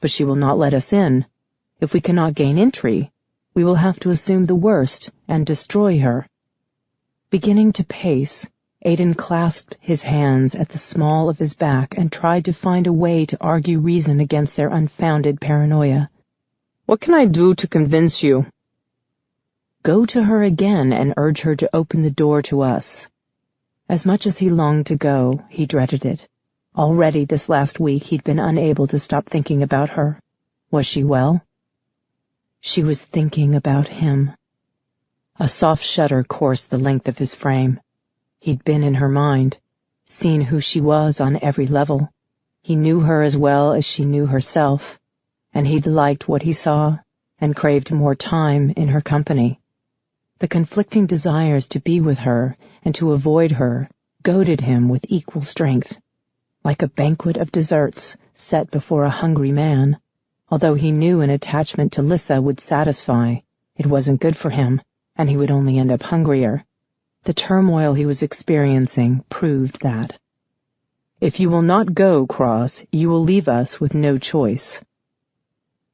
But she will not let us in. If we cannot gain entry, we will have to assume the worst and destroy her. Beginning to pace, Aiden clasped his hands at the small of his back and tried to find a way to argue reason against their unfounded paranoia. What can I do to convince you? Go to her again and urge her to open the door to us. As much as he longed to go, he dreaded it. Already this last week he'd been unable to stop thinking about her. Was she well? She was thinking about him. A soft shudder coursed the length of his frame. He'd been in her mind, seen who she was on every level. He knew her as well as she knew herself, and he'd liked what he saw and craved more time in her company. The conflicting desires to be with her and to avoid her goaded him with equal strength, like a banquet of desserts set before a hungry man. Although he knew an attachment to Lissa would satisfy, it wasn't good for him, and he would only end up hungrier. The turmoil he was experiencing proved that. If you will not go, Cross, you will leave us with no choice.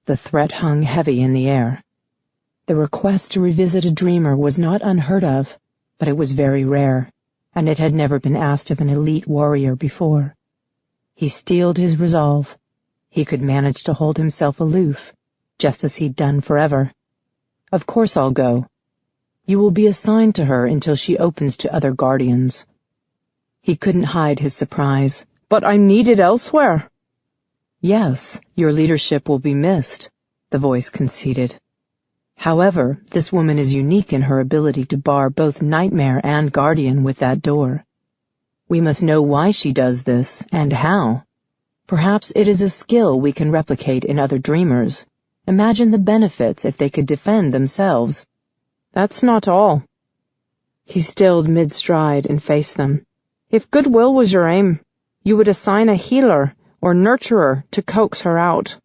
The threat hung heavy in the air. The request to revisit a dreamer was not unheard of, but it was very rare, and it had never been asked of an elite warrior before. He steeled his resolve. He could manage to hold himself aloof, just as he'd done forever. Of course I'll go. You will be assigned to her until she opens to other guardians. He couldn't hide his surprise. But I'm needed elsewhere. Yes, your leadership will be missed, the voice conceded. However, this woman is unique in her ability to bar both nightmare and guardian with that door. We must know why she does this and how. Perhaps it is a skill we can replicate in other dreamers. Imagine the benefits if they could defend themselves. That's not all. He stilled mid-stride and faced them. If goodwill was your aim, you would assign a healer or nurturer to coax her out.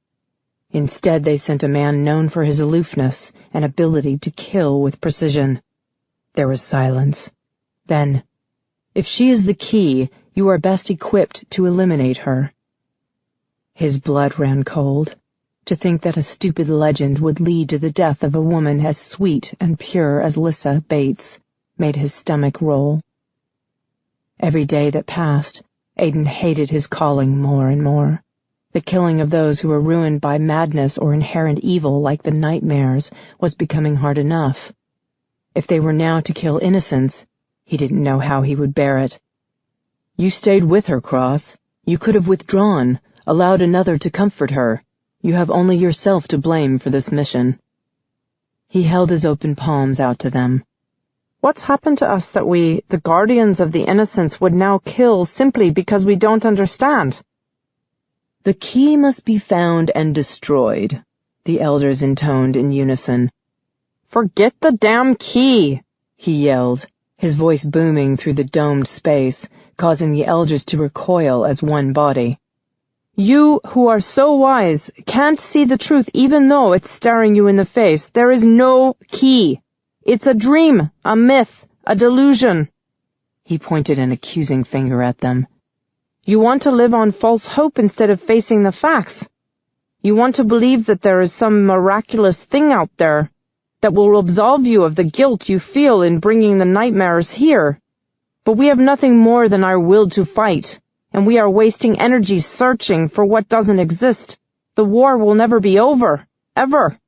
Instead, they sent a man known for his aloofness and ability to kill with precision. There was silence. Then, if she is the key, you are best equipped to eliminate her. His blood ran cold. To think that a stupid legend would lead to the death of a woman as sweet and pure as Lissa Bates made his stomach roll. Every day that passed, Aiden hated his calling more and more. The killing of those who were ruined by madness or inherent evil like the nightmares was becoming hard enough. If they were now to kill innocents, he didn't know how he would bear it. You stayed with her, Cross. You could have withdrawn, allowed another to comfort her. You have only yourself to blame for this mission. He held his open palms out to them. What's happened to us that we, the guardians of the innocents, would now kill simply because we don't understand? The key must be found and destroyed, the elders intoned in unison. Forget the damn key, he yelled, his voice booming through the domed space, causing the elders to recoil as one body. You, who are so wise, can't see the truth even though it's staring you in the face. There is no key. It's a dream, a myth, a delusion. He pointed an accusing finger at them. You want to live on false hope instead of facing the facts. You want to believe that there is some miraculous thing out there that will absolve you of the guilt you feel in bringing the nightmares here. But we have nothing more than our will to fight, and we are wasting energy searching for what doesn't exist. The war will never be over, ever.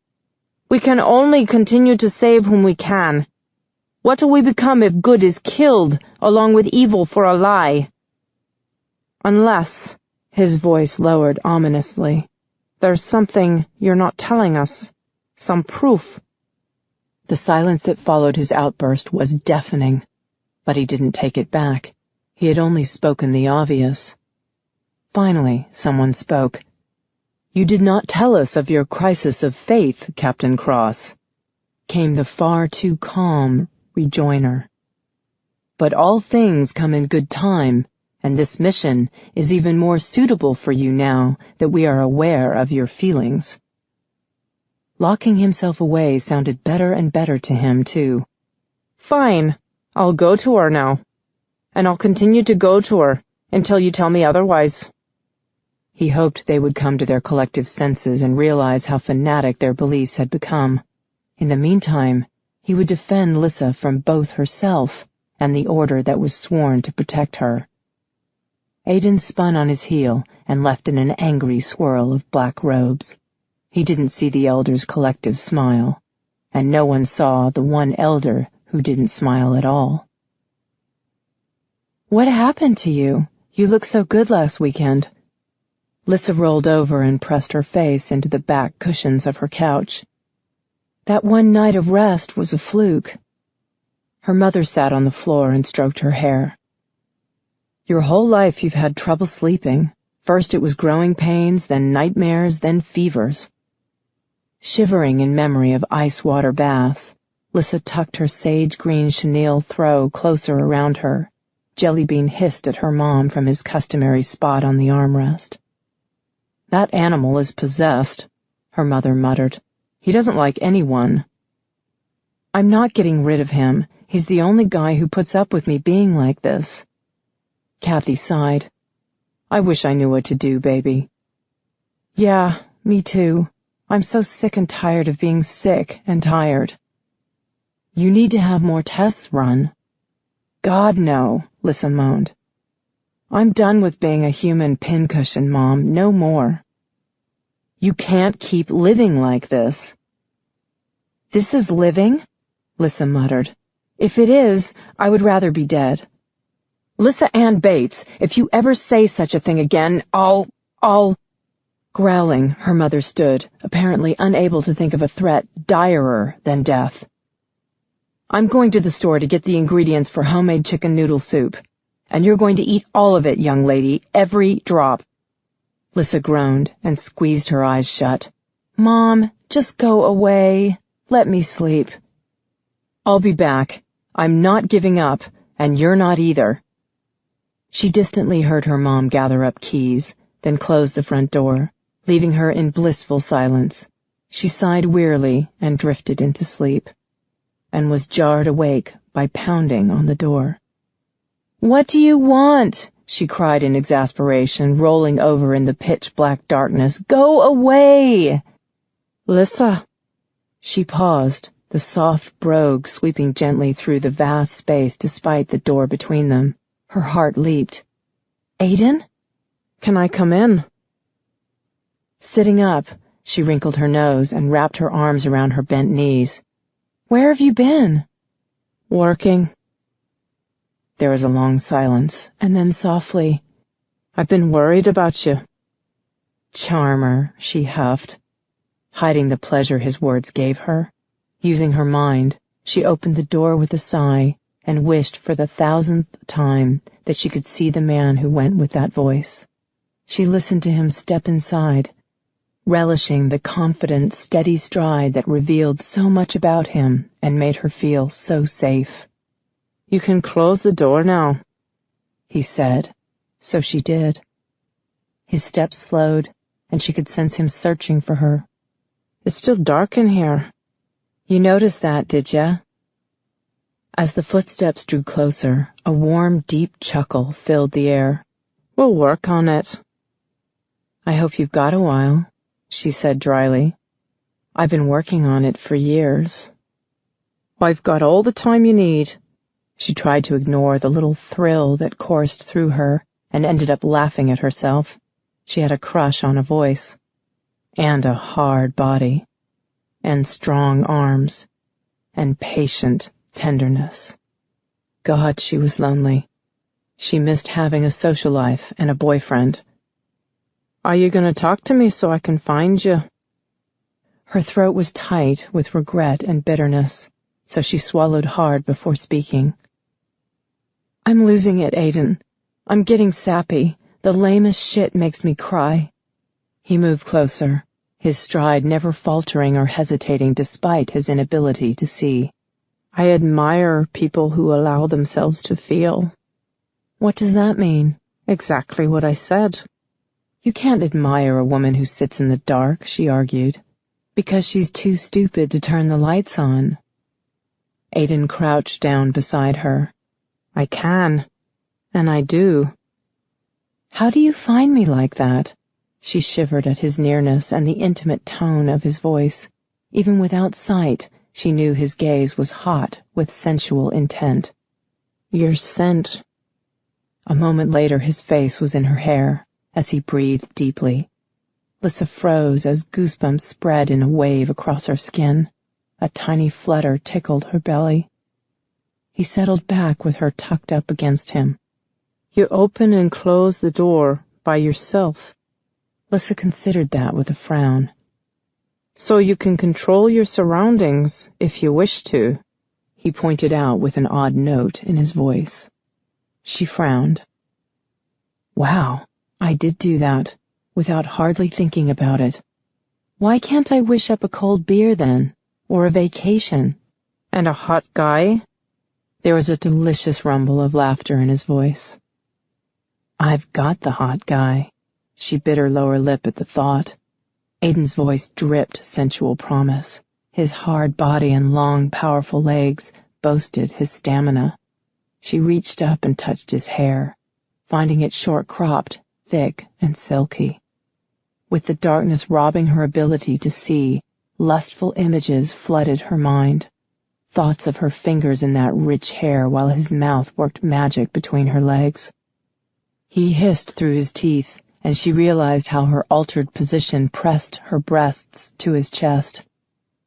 We can only continue to save whom we can. What do we become if good is killed along with evil for a lie? Unless, his voice lowered ominously, there's something you're not telling us, some proof. The silence that followed his outburst was deafening, but he didn't take it back. He had only spoken the obvious. Finally, someone spoke. "You did not tell us of your crisis of faith, Captain Cross," came the far too calm rejoinder. "But all things come in good time, and this mission is even more suitable for you now that we are aware of your feelings." Locking himself away sounded better and better to him, too. Fine, I'll go to her now. And I'll continue to go to her until you tell me otherwise. He hoped they would come to their collective senses and realize how fanatic their beliefs had become. In the meantime, he would defend Lissa from both herself and the order that was sworn to protect her. Aiden spun on his heel and left in an angry swirl of black robes. He didn't see the elders' collective smile, and no one saw the one elder who didn't smile at all. "What happened to you? You looked so good last weekend." Lissa rolled over and pressed her face into the back cushions of her couch. "That one night of rest was a fluke." Her mother sat on the floor and stroked her hair. "Your whole life you've had trouble sleeping. First it was growing pains, then nightmares, then fevers." Shivering in memory of ice water baths, Lissa tucked her sage-green chenille throw closer around her. Jellybean hissed at her mom from his customary spot on the armrest. "That animal is possessed," her mother muttered. "He doesn't like anyone." "I'm not getting rid of him. He's the only guy who puts up with me being like this." Kathy sighed. "I wish I knew what to do, baby." "Yeah, me too. I'm so sick and tired of being sick and tired." "You need to have more tests run." "God, no," Lissa moaned. "I'm done with being a human pincushion, Mom. No more." "You can't keep living like this." "This is living?" Lissa muttered. "If it is, I would rather be dead." "Lissa Ann Bates, if you ever say such a thing again, I'll... Growling, her mother stood, apparently unable to think of a threat direr than death. "I'm going to the store to get the ingredients for homemade chicken noodle soup. And you're going to eat all of it, young lady, every drop." Lissa groaned and squeezed her eyes shut. "Mom, just go away. Let me sleep." "I'll be back. I'm not giving up, and you're not either." She distantly heard her mom gather up keys, then close the front door, leaving her in blissful silence. She sighed wearily and drifted into sleep, and was jarred awake by pounding on the door. "What do you want?" she cried in exasperation, rolling over in the pitch-black darkness. "Go away!" "Lissa." She paused, the soft brogue sweeping gently through the vast space despite the door between them. Her heart leaped. "Aiden? Can I come in?" Sitting up, she wrinkled her nose and wrapped her arms around her bent knees. "Where have you been?" "Working." There was a long silence, and then softly, "I've been worried about you." "Charmer," she huffed, hiding the pleasure his words gave her. Using her mind, she opened the door with a sigh and wished for the 1,000th time that she could see the man who went with that voice. She listened to him step inside, relishing the confident, steady stride that revealed so much about him and made her feel so safe. "You can close the door now," he said, so she did. His steps slowed, and she could sense him searching for her. "It's still dark in here." "You noticed that, did ya?" As the footsteps drew closer, a warm, deep chuckle filled the air. "We'll work on it." "I hope you've got a while." she said dryly. I've been working on it for years. I've got all the time you need. She tried to ignore the little thrill that coursed through her and ended up laughing at herself. She had a crush on a voice, and a hard body, and strong arms, and patient tenderness. God, she was lonely. She missed having a social life and a boyfriend. Are you going to talk to me so I can find you? Her throat was tight with regret and bitterness, so she swallowed hard before speaking. I'm losing it, Aiden. I'm getting sappy. The lamest shit makes me cry. He moved closer, his stride never faltering or hesitating despite his inability to see. I admire people who allow themselves to feel. What does that mean? Exactly what I said. You can't admire a woman who sits in the dark, she argued, because she's too stupid to turn the lights on. Aiden crouched down beside her. I can, and I do. How do you find me like that? She shivered at his nearness and the intimate tone of his voice. Even without sight, she knew his gaze was hot with sensual intent. Your scent. A moment later his face was in her hair as he breathed deeply. Lissa froze as goosebumps spread in a wave across her skin. A tiny flutter tickled her belly. He settled back with her tucked up against him. You open and close the door by yourself. Lissa considered that with a frown. So you can control your surroundings if you wish to, he pointed out with an odd note in his voice. She frowned. Wow, I did do that, without hardly thinking about it. Why can't I wish up a cold beer then, or a vacation? And a hot guy? There was a delicious rumble of laughter in his voice. I've got the hot guy. She bit her lower lip at the thought. Aiden's voice dripped sensual promise. His hard body and long, powerful legs boasted his stamina. She reached up and touched his hair, finding it short-cropped, thick, and silky. With the darkness robbing her ability to see, lustful images flooded her mind. Thoughts of her fingers in that rich hair while his mouth worked magic between her legs. He hissed through his teeth, and she realized how her altered position pressed her breasts to his chest.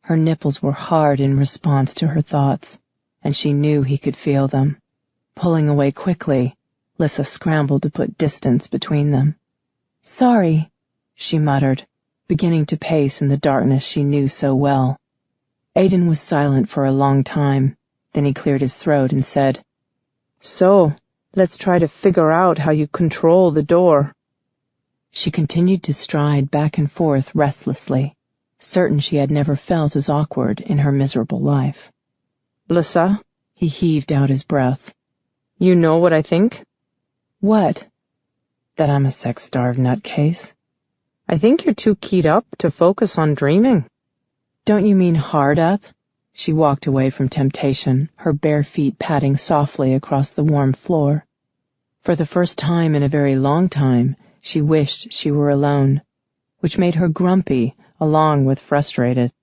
Her nipples were hard in response to her thoughts, and she knew he could feel them. Pulling away quickly, Lissa scrambled to put distance between them. Sorry, she muttered, beginning to pace in the darkness she knew so well. Aiden was silent for a long time. Then he cleared his throat and said, So, let's try to figure out how you control the door. She continued to stride back and forth restlessly, certain she had never felt as awkward in her miserable life. Lissa, he heaved out his breath. You know what I think? What? That I'm a sex-starved nutcase. I think you're too keyed up to focus on dreaming. Don't you mean hard up? She walked away from temptation, her bare feet padding softly across the warm floor. For the first time in a very long time, she wished she were alone, which made her grumpy along with frustrated.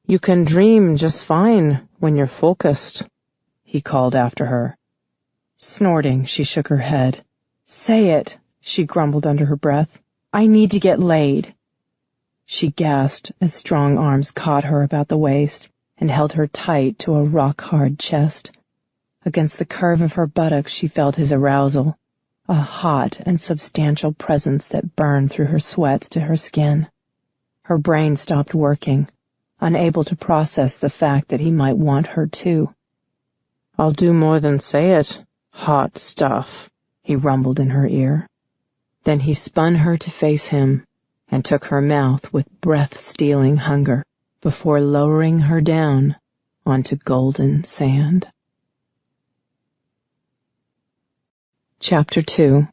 You can dream just fine when you're focused, he called after her. Snorting, she shook her head. Say it, she grumbled under her breath. I need to get laid. She gasped as strong arms caught her about the waist and held her tight to a rock-hard chest. Against the curve of her buttocks she felt his arousal, a hot and substantial presence that burned through her sweats to her skin. Her brain stopped working, unable to process the fact that he might want her too. I'll do more than say it, hot stuff, he rumbled in her ear. Then he spun her to face him and took her mouth with breath-stealing hunger before lowering her down onto golden sand. Chapter 2.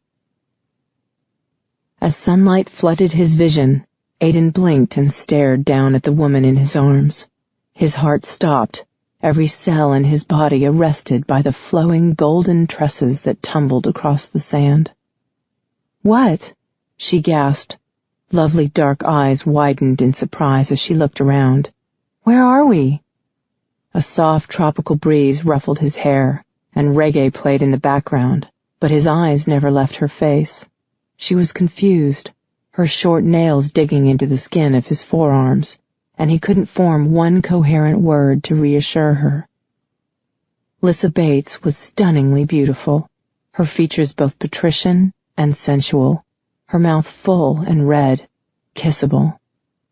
As sunlight flooded his vision, Aiden blinked and stared down at the woman in his arms. His heart stopped, every cell in his body arrested by the flowing golden tresses that tumbled across the sand. What? She gasped. Lovely dark eyes widened in surprise as she looked around. "Where are we?" A soft tropical breeze ruffled his hair, and reggae played in the background, but his eyes never left her face. She was confused, her short nails digging into the skin of his forearms, and he couldn't form one coherent word to reassure her. Lissa Bates was stunningly beautiful, her features both patrician and sensual, her mouth full and red, kissable,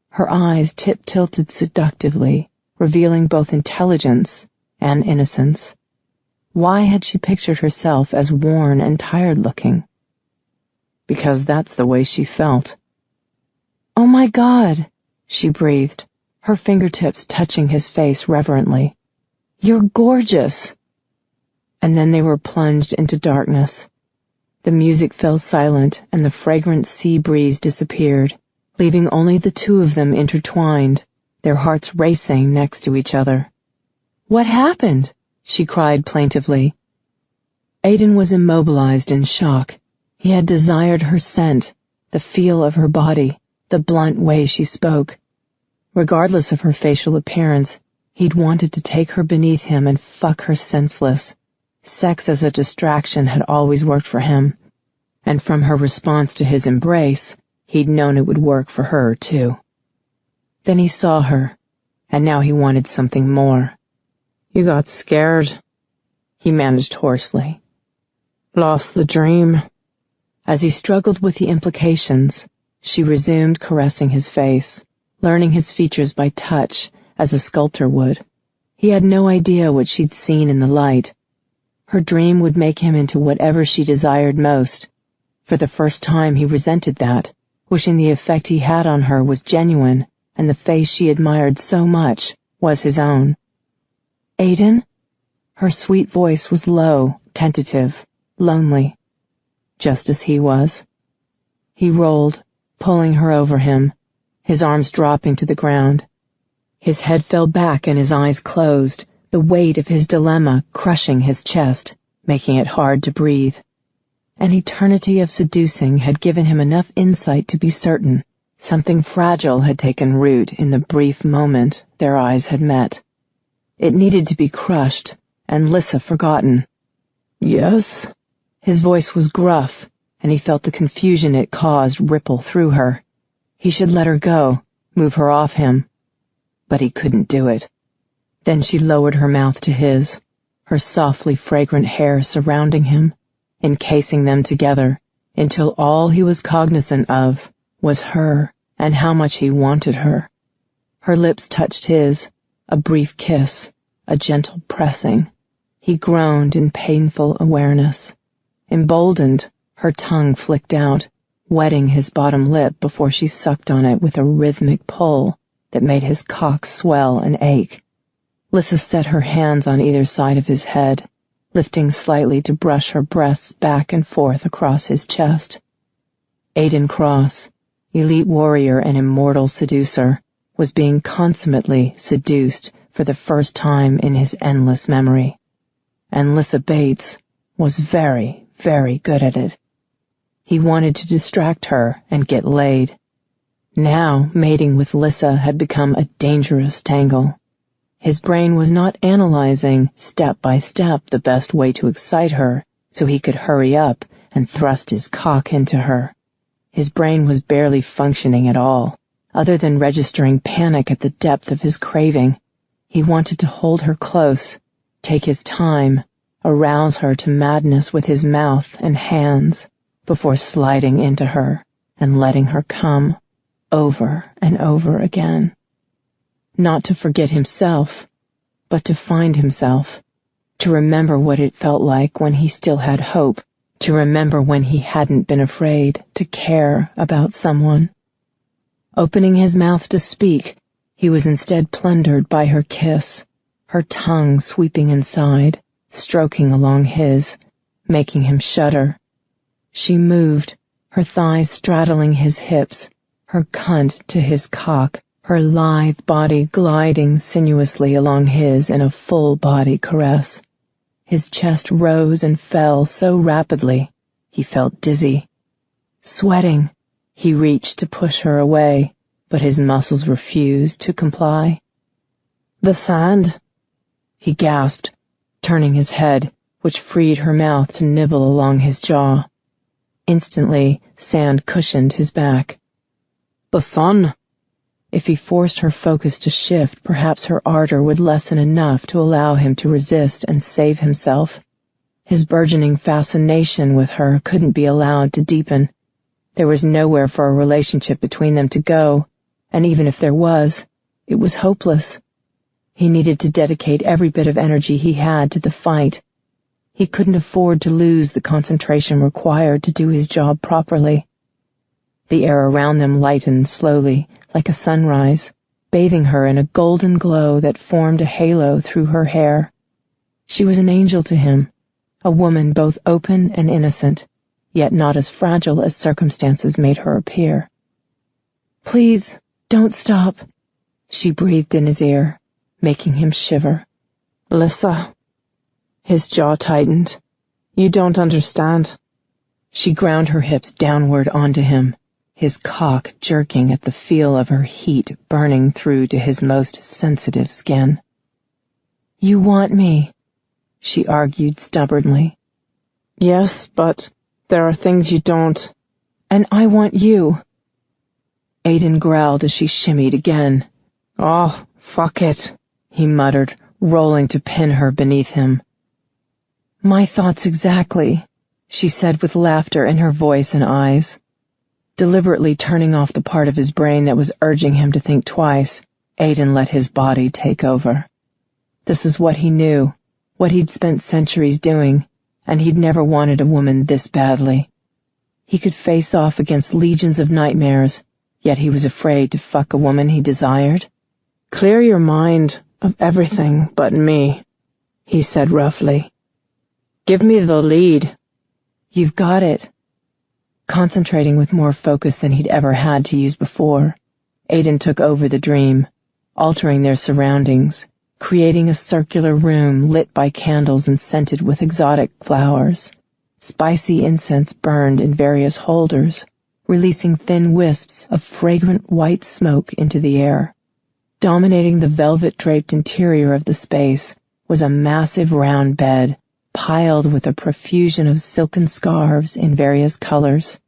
her eyes tip-tilted seductively, revealing both intelligence and innocence. Why had she pictured herself as worn and tired-looking? Because that's the way she felt. "Oh my God," she breathed, her fingertips touching his face reverently. "You're gorgeous." And then they were plunged into darkness. The music fell silent and the fragrant sea breeze disappeared, leaving only the two of them intertwined, their hearts racing next to each other. "What happened?" she cried plaintively. Aiden was immobilized in shock. He had desired her scent, the feel of her body, the blunt way she spoke. Regardless of her facial appearance, he'd wanted to take her beneath him and fuck her senseless. Sex as a distraction had always worked for him, and from her response to his embrace, he'd known it would work for her, too. Then he saw her, and now he wanted something more. "You got scared," he managed hoarsely. "Lost the dream." As he struggled with the implications, she resumed caressing his face, learning his features by touch, as a sculptor would. He had no idea what she'd seen in the light. Her dream would make him into whatever she desired most. For the first time he resented that, wishing the effect he had on her was genuine, and the face she admired so much was his own. "Aiden?" Her sweet voice was low, tentative, lonely, just as he was. He rolled, pulling her over him, his arms dropping to the ground. His head fell back and his eyes closed, the weight of his dilemma crushing his chest, making it hard to breathe. An eternity of seducing had given him enough insight to be certain something fragile had taken root in the brief moment their eyes had met. It needed to be crushed, and Lissa forgotten. "Yes?" His voice was gruff, and he felt the confusion it caused ripple through her. He should let her go, move her off him. But he couldn't do it. Then she lowered her mouth to his, her softly fragrant hair surrounding him, encasing them together, until all he was cognizant of was her and how much he wanted her. Her lips touched his, a brief kiss, a gentle pressing. He groaned in painful awareness. Emboldened, her tongue flicked out, wetting his bottom lip before she sucked on it with a rhythmic pull that made his cock swell and ache. Lissa set her hands on either side of his head, lifting slightly to brush her breasts back and forth across his chest. Aiden Cross, elite warrior and immortal seducer, was being consummately seduced for the first time in his endless memory. And Lissa Bates was very, very good at it. He wanted to distract her and get laid. Now, mating with Lissa had become a dangerous tangle. His brain was not analyzing, step by step, the best way to excite her so he could hurry up and thrust his cock into her. His brain was barely functioning at all, other than registering panic at the depth of his craving. He wanted to hold her close, take his time, arouse her to madness with his mouth and hands, before sliding into her and letting her come, over and over again. Not to forget himself, but to find himself, to remember what it felt like when he still had hope, to remember when he hadn't been afraid to care about someone. Opening his mouth to speak, he was instead plundered by her kiss, her tongue sweeping inside, stroking along his, making him shudder. She moved, her thighs straddling his hips, her cunt to his cock, her lithe body gliding sinuously along his in a full-body caress. His chest rose and fell so rapidly, he felt dizzy. Sweating, He reached to push her away, but his muscles refused to comply. The sand, he gasped, turning his head, which freed her mouth to nibble along his jaw. Instantly, sand cushioned his back. The sun. If he forced her focus to shift, perhaps her ardor would lessen enough to allow him to resist and save himself. His burgeoning fascination with her couldn't be allowed to deepen. There was nowhere for a relationship between them to go, and even if there was, it was hopeless. He needed to dedicate every bit of energy he had to the fight. He couldn't afford to lose the concentration required to do his job properly. The air around them lightened slowly, like a sunrise, bathing her in a golden glow that formed a halo through her hair. She was an angel to him, a woman both open and innocent, yet not as fragile as circumstances made her appear. "Please, don't stop," she breathed in his ear, making him shiver. "Lissa." His jaw tightened. "You don't understand." She ground her hips downward onto him, his cock jerking at the feel of her heat burning through to his most sensitive skin. "You want me," she argued stubbornly. "Yes, but there are things you don't." "And I want you." Aiden growled as she shimmied again. "Oh, fuck it," he muttered, rolling to pin her beneath him. "My thoughts exactly," she said with laughter in her voice and eyes. Deliberately turning off the part of his brain that was urging him to think twice, Aiden let his body take over. This is what he knew, what he'd spent centuries doing, and he'd never wanted a woman this badly. He could face off against legions of nightmares, yet he was afraid to fuck a woman he desired. "Clear your mind of everything but me," he said roughly. "Give me the lead." "You've got it." Concentrating with more focus than he'd ever had to use before, Aiden took over the dream, altering their surroundings, creating a circular room lit by candles and scented with exotic flowers. Spicy incense burned in various holders, releasing thin wisps of fragrant white smoke into the air. Dominating the velvet-draped interior of the space was a massive round bed, piled with a profusion of silken scarves in various colors.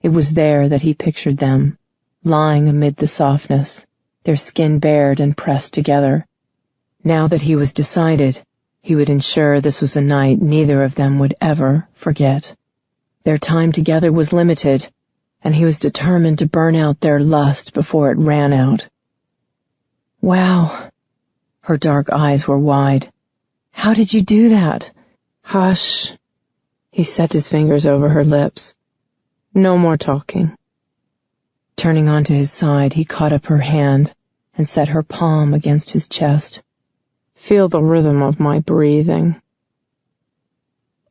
It was there that he pictured them, lying amid the softness, their skin bared and pressed together. Now that he was decided, he would ensure this was a night neither of them would ever forget. Their time together was limited, and he was determined to burn out their lust before it ran out. "Wow." Her dark eyes were wide. "How did you do that?" "Hush." He set his fingers over her lips. "No more talking." Turning onto his side, he caught up her hand and set her palm against his chest. "Feel the rhythm of my breathing."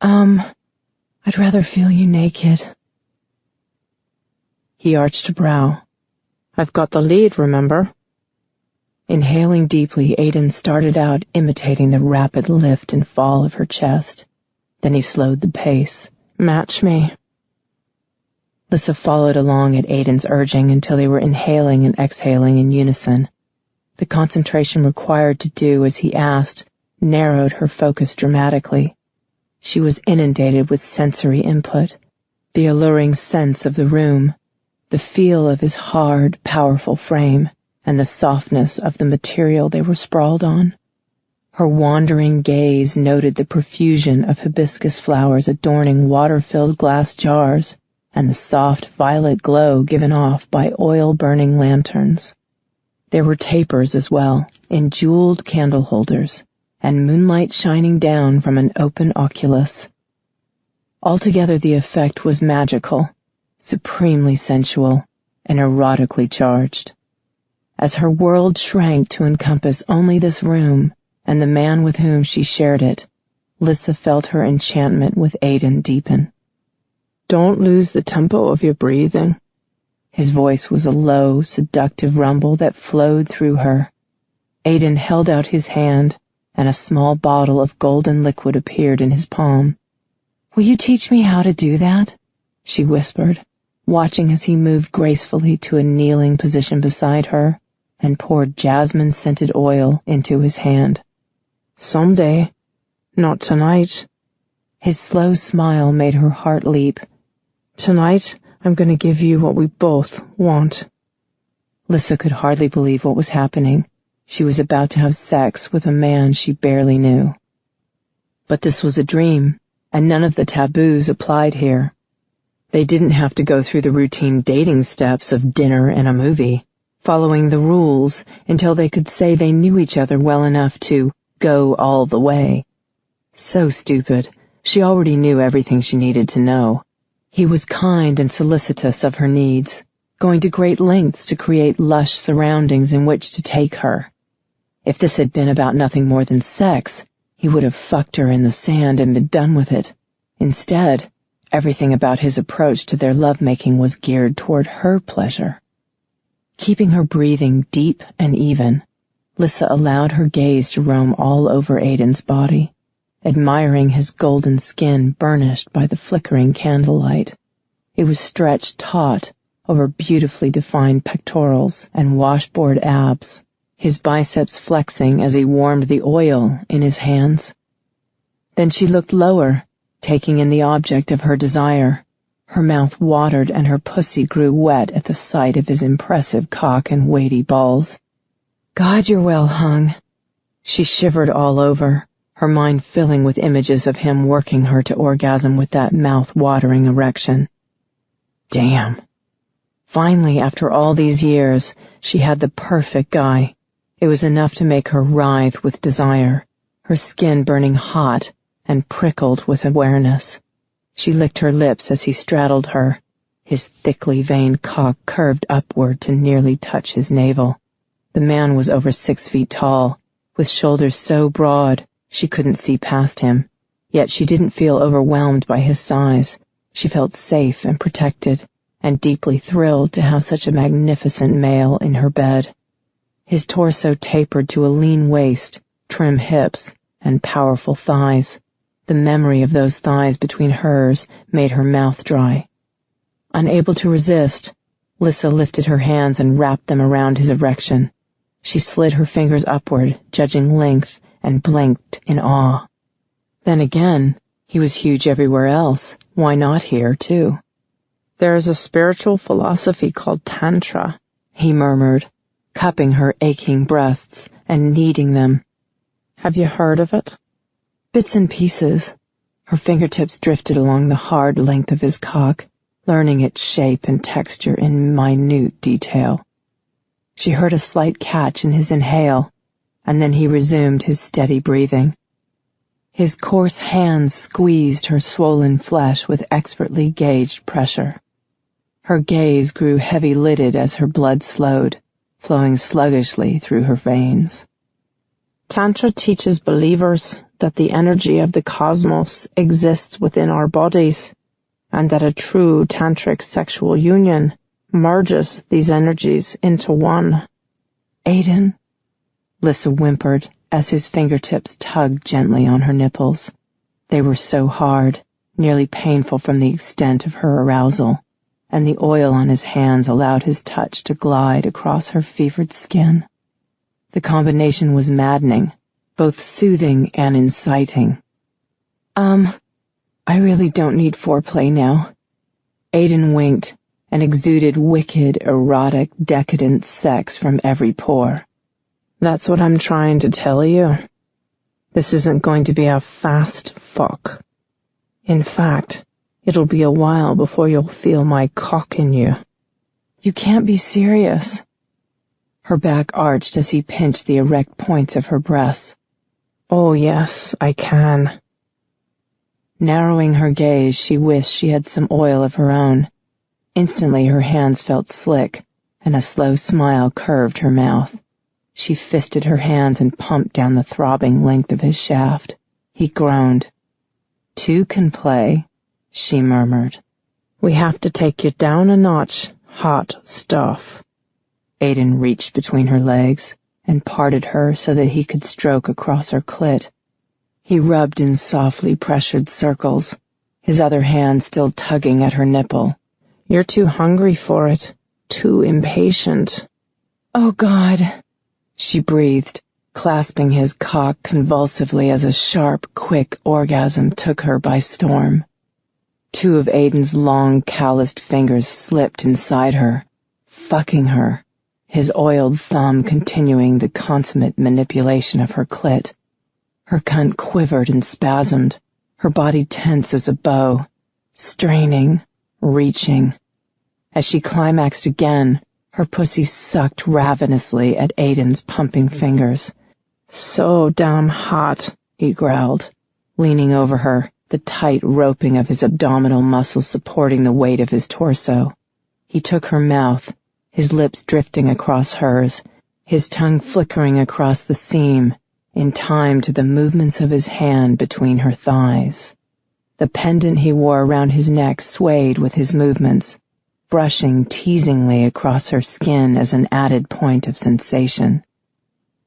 I'd rather feel you naked." He arched a brow. "I've got the lead, remember?" Inhaling deeply, Aiden started out imitating the rapid lift and fall of her chest. Then he slowed the pace. "Match me." Lissa followed along at Aiden's urging until they were inhaling and exhaling in unison. The concentration required to do as he asked narrowed her focus dramatically. She was inundated with sensory input, the alluring sense of the room, the feel of his hard, powerful frame, and the softness of the material they were sprawled on. Her wandering gaze noted the profusion of hibiscus flowers adorning water-filled glass jars and the soft violet glow given off by oil-burning lanterns. There were tapers as well, in jeweled candle holders, and moonlight shining down from an open oculus. Altogether the effect was magical, supremely sensual, and erotically charged. As her world shrank to encompass only this room and the man with whom she shared it, Lissa felt her enchantment with Aiden deepen. "Don't lose the tempo of your breathing." His voice was a low, seductive rumble that flowed through her. Aiden held out his hand, and a small bottle of golden liquid appeared in his palm. "Will you teach me how to do that?" she whispered, watching as he moved gracefully to a kneeling position beside her and poured jasmine-scented oil into his hand. Someday. Not tonight. His slow smile made her heart leap. Tonight, I'm going to give you what we both want. Lissa could hardly believe what was happening. She was about to have sex with a man she barely knew. But this was a dream, and none of the taboos applied here. They didn't have to go through the routine dating steps of dinner and a movie, following the rules until they could say they knew each other well enough to go all the way. So stupid. She already knew everything she needed to know. He was kind and solicitous of her needs, going to great lengths to create lush surroundings in which to take her. If this had been about nothing more than sex, he would have fucked her in the sand and been done with it. Instead, everything about his approach to their lovemaking was geared toward her pleasure. Keeping her breathing deep and even, Lissa allowed her gaze to roam all over Aiden's body, admiring his golden skin burnished by the flickering candlelight. It was stretched taut over beautifully defined pectorals and washboard abs, his biceps flexing as he warmed the oil in his hands. Then she looked lower, taking in the object of her desire. Her mouth watered and her pussy grew wet at the sight of his impressive cock and weighty balls. God, you're well hung. She shivered all over, her mind filling with images of him working her to orgasm with that mouth-watering erection. Damn. Finally, after all these years, she had the perfect guy. It was enough to make her writhe with desire, her skin burning hot and prickled with awareness. She licked her lips as he straddled her, his thickly veined cock curved upward to nearly touch his navel. The man was over 6 feet tall, with shoulders so broad she couldn't see past him, yet she didn't feel overwhelmed by his size. She felt safe and protected, and deeply thrilled to have such a magnificent male in her bed. His torso tapered to a lean waist, trim hips, and powerful thighs. The memory of those thighs between hers made her mouth dry. Unable to resist, Lissa lifted her hands and wrapped them around his erection. She slid her fingers upward, judging length, and blinked in awe. Then again, he was huge everywhere else. Why not here, too? There is a spiritual philosophy called Tantra, he murmured, cupping her aching breasts and kneading them. Have you heard of it? Bits and pieces. Her fingertips drifted along the hard length of his cock, learning its shape and texture in minute detail. She heard a slight catch in his inhale, and then he resumed his steady breathing. His coarse hands squeezed her swollen flesh with expertly gauged pressure. Her gaze grew heavy-lidded as her blood slowed, flowing sluggishly through her veins. Tantra teaches believers that the energy of the cosmos exists within our bodies, and that a true tantric sexual union merges these energies into one. Aiden, Lissa whimpered as his fingertips tugged gently on her nipples. They were so hard, nearly painful from the extent of her arousal, and the oil on his hands allowed his touch to glide across her fevered skin. The combination was maddening, both soothing and inciting. I really don't need foreplay now. Aiden winked and exuded wicked, erotic, decadent sex from every pore. That's what I'm trying to tell you. This isn't going to be a fast fuck. In fact, it'll be a while before you'll feel my cock in you. You can't be serious. Her back arched as he pinched the erect points of her breasts. Oh yes, I can. Narrowing her gaze, she wished she had some oil of her own. Instantly her hands felt slick, and a slow smile curved her mouth. She fisted her hands and pumped down the throbbing length of his shaft. He groaned. Two can play, she murmured. We have to take you down a notch, hot stuff. Aiden reached between her legs and parted her so that he could stroke across her clit. He rubbed in softly pressured circles, his other hand still tugging at her nipple. You're too hungry for it, too impatient. Oh, God, she breathed, clasping his cock convulsively as a sharp, quick orgasm took her by storm. Two of Aiden's long, calloused fingers slipped inside her, fucking her, his oiled thumb continuing the consummate manipulation of her clit. Her cunt quivered and spasmed, her body tense as a bow, straining, reaching. As she climaxed again, her pussy sucked ravenously at Aiden's pumping fingers. So damn hot, he growled, leaning over her, the tight roping of his abdominal muscles supporting the weight of his torso. He took her mouth, his lips drifting across hers, his tongue flickering across the seam, in time to the movements of his hand between her thighs. The pendant he wore around his neck swayed with his movements, brushing teasingly across her skin as an added point of sensation.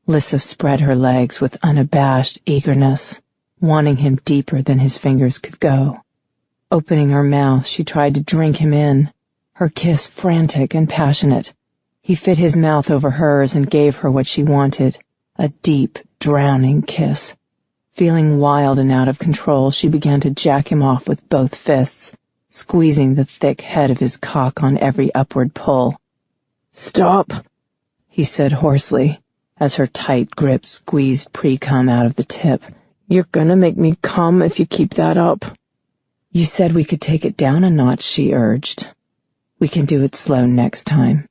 Lissa spread her legs with unabashed eagerness, wanting him deeper than his fingers could go. Opening her mouth, she tried to drink him in, her kiss frantic and passionate. He fit his mouth over hers and gave her what she wanted, a deep, drowning kiss. Feeling wild and out of control, she began to jack him off with both fists, squeezing the thick head of his cock on every upward pull. "Stop," he said hoarsely, as her tight grip squeezed pre-cum out of the tip. "You're gonna make me come if you keep that up." "You said we could take it down a notch," she urged. "We can do it slow next time."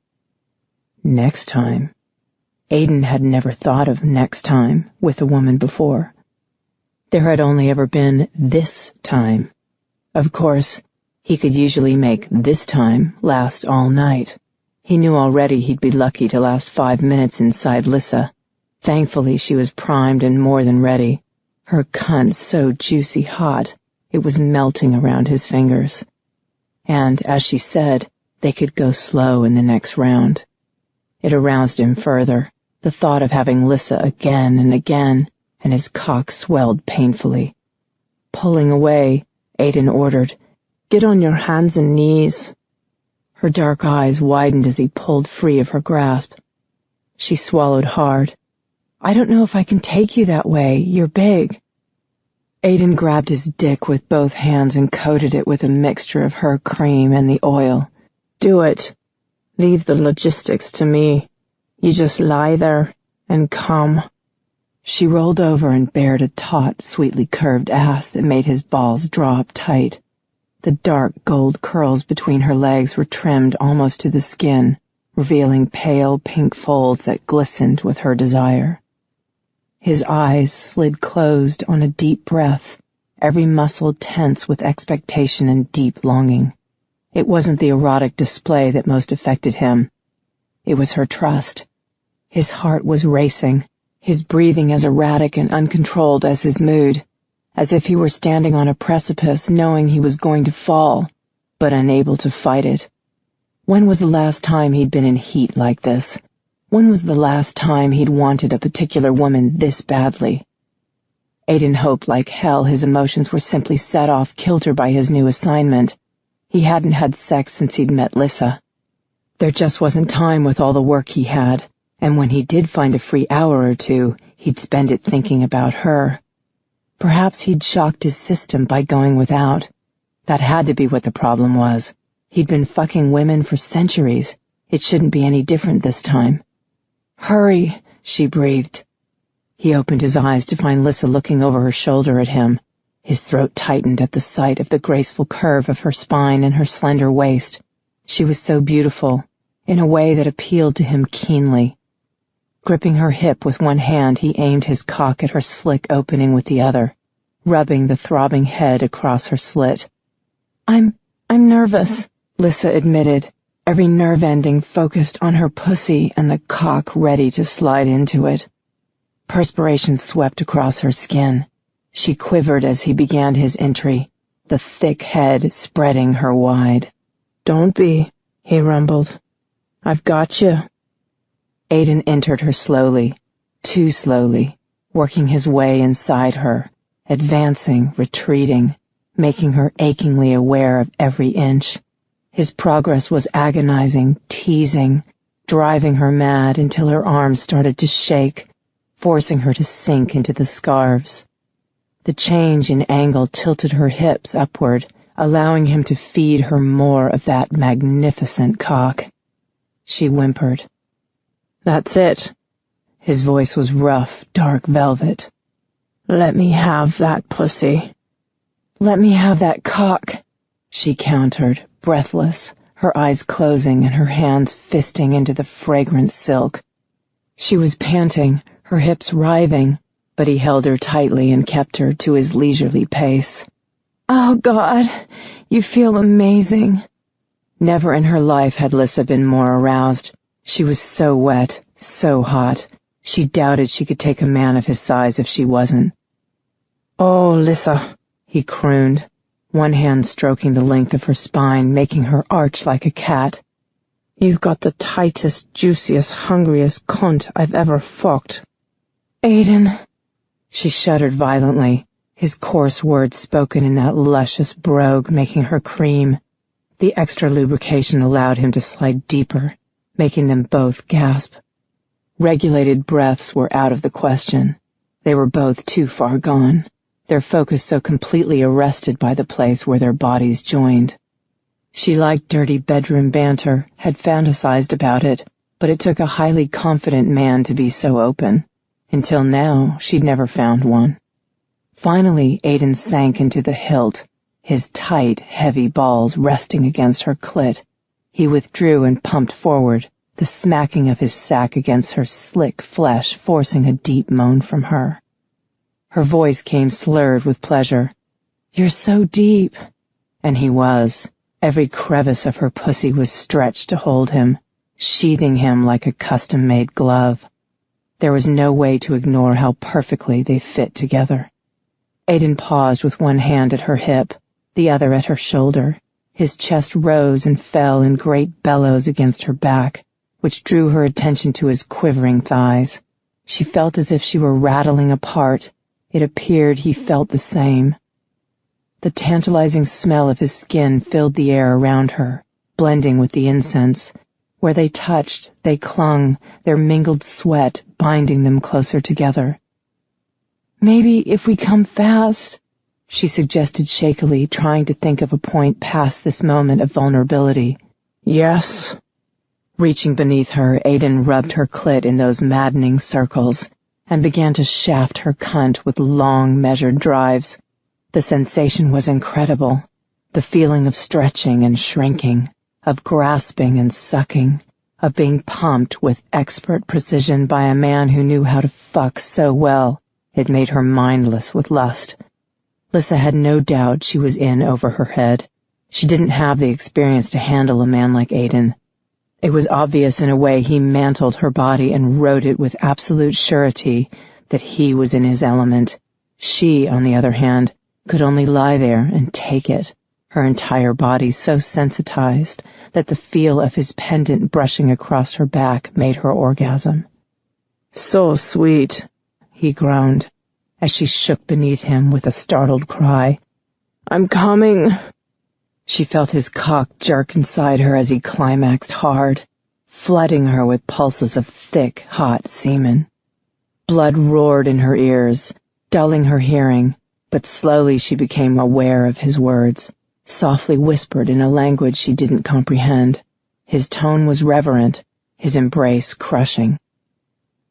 Next time. Aiden had never thought of next time with a woman before. There had only ever been this time. Of course, he could usually make this time last all night. He knew already he'd be lucky to last 5 minutes inside Lissa. Thankfully, she was primed and more than ready. Her cunt so juicy hot, it was melting around his fingers. And, as she said, they could go slow in the next round. It aroused him further, the thought of having Lissa again and again, and his cock swelled painfully. Pulling away, Aiden ordered, "Get on your hands and knees." Her dark eyes widened as he pulled free of her grasp. She swallowed hard. "I don't know if I can take you that way. You're big." Aiden grabbed his dick with both hands and coated it with a mixture of her cream and the oil. "Do it. Leave the logistics to me. You just lie there and come." She rolled over and bared a taut, sweetly curved ass that made his balls drop tight. The dark gold curls between her legs were trimmed almost to the skin, revealing pale pink folds that glistened with her desire. His eyes slid closed on a deep breath, every muscle tense with expectation and deep longing. It wasn't the erotic display that most affected him. It was her trust. His heart was racing, his breathing as erratic and uncontrolled as his mood, as if he were standing on a precipice knowing he was going to fall, but unable to fight it. When was the last time he'd been in heat like this? When was the last time he'd wanted a particular woman this badly? Aiden hoped like hell his emotions were simply set off kilter by his new assignment. He hadn't had sex since he'd met Lissa. There just wasn't time with all the work he had, and when he did find a free hour or two, he'd spend it thinking about her. Perhaps he'd shocked his system by going without. That had to be what the problem was. He'd been fucking women for centuries. It shouldn't be any different this time. "Hurry," she breathed. He opened his eyes to find Lissa looking over her shoulder at him. His throat tightened at the sight of the graceful curve of her spine and her slender waist. She was so beautiful, in a way that appealed to him keenly. Gripping her hip with one hand, he aimed his cock at her slick opening with the other, rubbing the throbbing head across her slit. I'm nervous," Lissa admitted, every nerve ending focused on her pussy and the cock ready to slide into it. Perspiration swept across her skin. She quivered as he began his entry, the thick head spreading her wide. "Don't be," he rumbled. "I've got you." Aiden entered her slowly, too slowly, working his way inside her, advancing, retreating, making her achingly aware of every inch. His progress was agonizing, teasing, driving her mad until her arms started to shake, forcing her to sink into the scarves. The change in angle tilted her hips upward, allowing him to feed her more of that magnificent cock. She whimpered. "That's it." His voice was rough, dark velvet. "Let me have that pussy." "Let me have that cock," she countered, breathless, her eyes closing and her hands fisting into the fragrant silk. She was panting, her hips writhing, but he held her tightly and kept her to his leisurely pace. "Oh, God, you feel amazing." Never in her life had Lissa been more aroused. She was so wet, so hot. She doubted she could take a man of his size if she wasn't. "Oh, Lissa," he crooned, one hand stroking the length of her spine, making her arch like a cat. "You've got the tightest, juiciest, hungriest cunt I've ever fucked." "Aiden." She shuddered violently, his coarse words spoken in that luscious brogue making her cream. The extra lubrication allowed him to slide deeper, making them both gasp. Regulated breaths were out of the question. They were both too far gone, their focus so completely arrested by the place where their bodies joined. She liked dirty bedroom banter, had fantasized about it, but it took a highly confident man to be so open. Until now, she'd never found one. Finally, Aiden sank into the hilt, his tight, heavy balls resting against her clit. He withdrew and pumped forward, the smacking of his sack against her slick flesh forcing a deep moan from her. Her voice came slurred with pleasure. "You're so deep." And he was. Every crevice of her pussy was stretched to hold him, sheathing him like a custom-made glove. There was no way to ignore how perfectly they fit together. Aiden paused with one hand at her hip, the other at her shoulder. His chest rose and fell in great bellows against her back, which drew her attention to his quivering thighs. She felt as if she were rattling apart. It appeared he felt the same. The tantalizing smell of his skin filled the air around her, blending with the incense. Where they touched, they clung, their mingled sweat binding them closer together. "Maybe if we come fast," she suggested shakily, trying to think of a point past this moment of vulnerability. "Yes." Reaching beneath her, Aiden rubbed her clit in those maddening circles and began to shaft her cunt with long, measured drives. The sensation was incredible, the feeling of stretching and shrinking, of grasping and sucking, of being pumped with expert precision by a man who knew how to fuck so well it made her mindless with lust. Lissa had no doubt she was in over her head. She didn't have the experience to handle a man like Aiden. It was obvious in a way he mantled her body and rode it with absolute surety that he was in his element. She, on the other hand, could only lie there and take it, her entire body so sensitized that the feel of his pendant brushing across her back made her orgasm. "So sweet," he groaned, as she shook beneath him with a startled cry. "I'm coming." She felt his cock jerk inside her as he climaxed hard, flooding her with pulses of thick, hot semen. Blood roared in her ears, dulling her hearing, but slowly she became aware of his words, softly whispered in a language she didn't comprehend. His tone was reverent, his embrace crushing.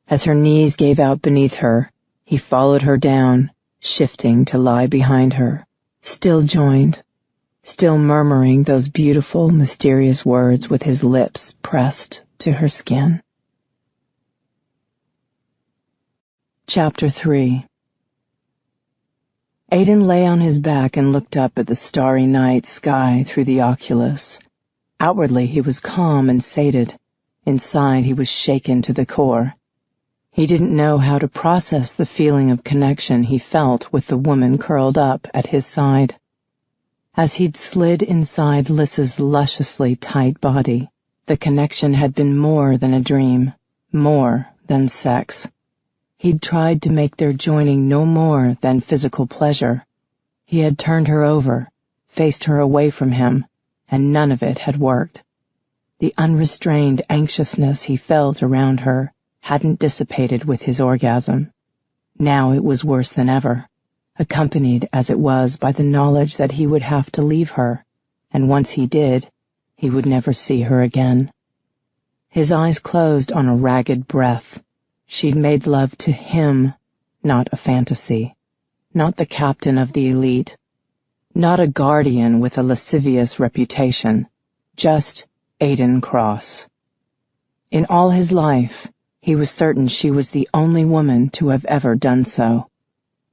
As her knees gave out beneath her, he followed her down, shifting to lie behind her, still joined, still murmuring those beautiful, mysterious words with his lips pressed to her skin. Chapter 3. Aiden lay on his back and looked up at the starry night sky through the oculus. Outwardly he was calm and sated. Inside he was shaken to the core. He didn't know how to process the feeling of connection he felt with the woman curled up at his side. As he'd slid inside Lissa's lusciously tight body, the connection had been more than a dream, more than sex. He'd tried to make their joining no more than physical pleasure. He had turned her over, faced her away from him, and none of it had worked. The unrestrained anxiousness he felt around her hadn't dissipated with his orgasm. Now it was worse than ever, accompanied as it was by the knowledge that he would have to leave her, and once he did, he would never see her again. His eyes closed on a ragged breath. She'd made love to him, not a fantasy, not the captain of the elite, not a guardian with a lascivious reputation, just Aiden Cross. In all his life, he was certain she was the only woman to have ever done so.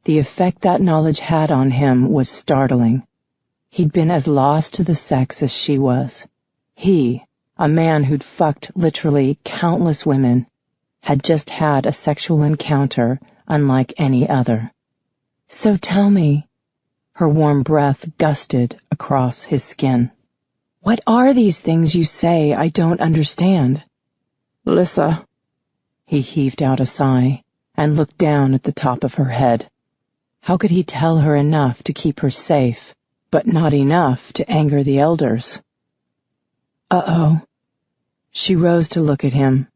The effect that knowledge had on him was startling. He'd been as lost to the sex as she was. He, a man who'd fucked literally countless women, had just had a sexual encounter unlike any other. So tell me, her warm breath gusted across his skin. What are these things you say I don't understand? Lissa. He heaved out a sigh and looked down at the top of her head. How could he tell her enough to keep her safe, but not enough to anger the elders? Uh-oh. She rose to look at him.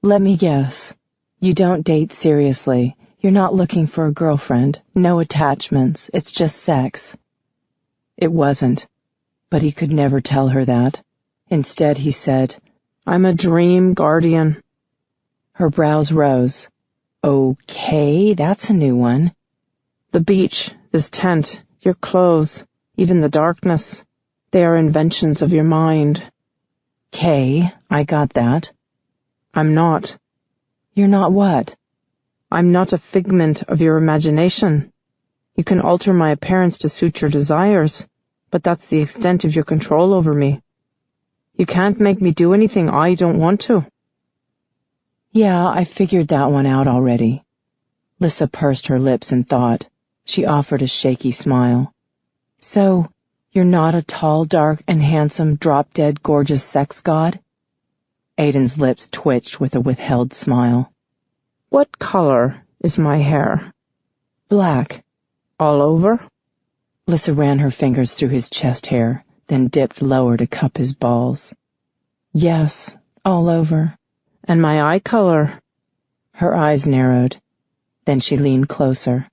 Let me guess. You don't date seriously. You're not looking for a girlfriend. No attachments. It's just sex. It wasn't, but he could never tell her that. Instead, he said, I'm a dream guardian. Her brows rose. Okay, that's a new one. The beach, this tent, your clothes, even the darkness, they are inventions of your mind. Kay, I got that. I'm not. You're not what? I'm not a figment of your imagination. You can alter my appearance to suit your desires, but that's the extent of your control over me. You can't make me do anything I don't want to. Yeah, I figured that one out already. Lissa pursed her lips in thought. She offered a shaky smile. So, you're not a tall, dark, and handsome, drop-dead, gorgeous sex god? Aiden's lips twitched with a withheld smile. What color is my hair? Black. All over? Lissa ran her fingers through his chest hair, then dipped lower to cup his balls. Yes, all over. And my eye color? Her eyes narrowed. Then she leaned closer.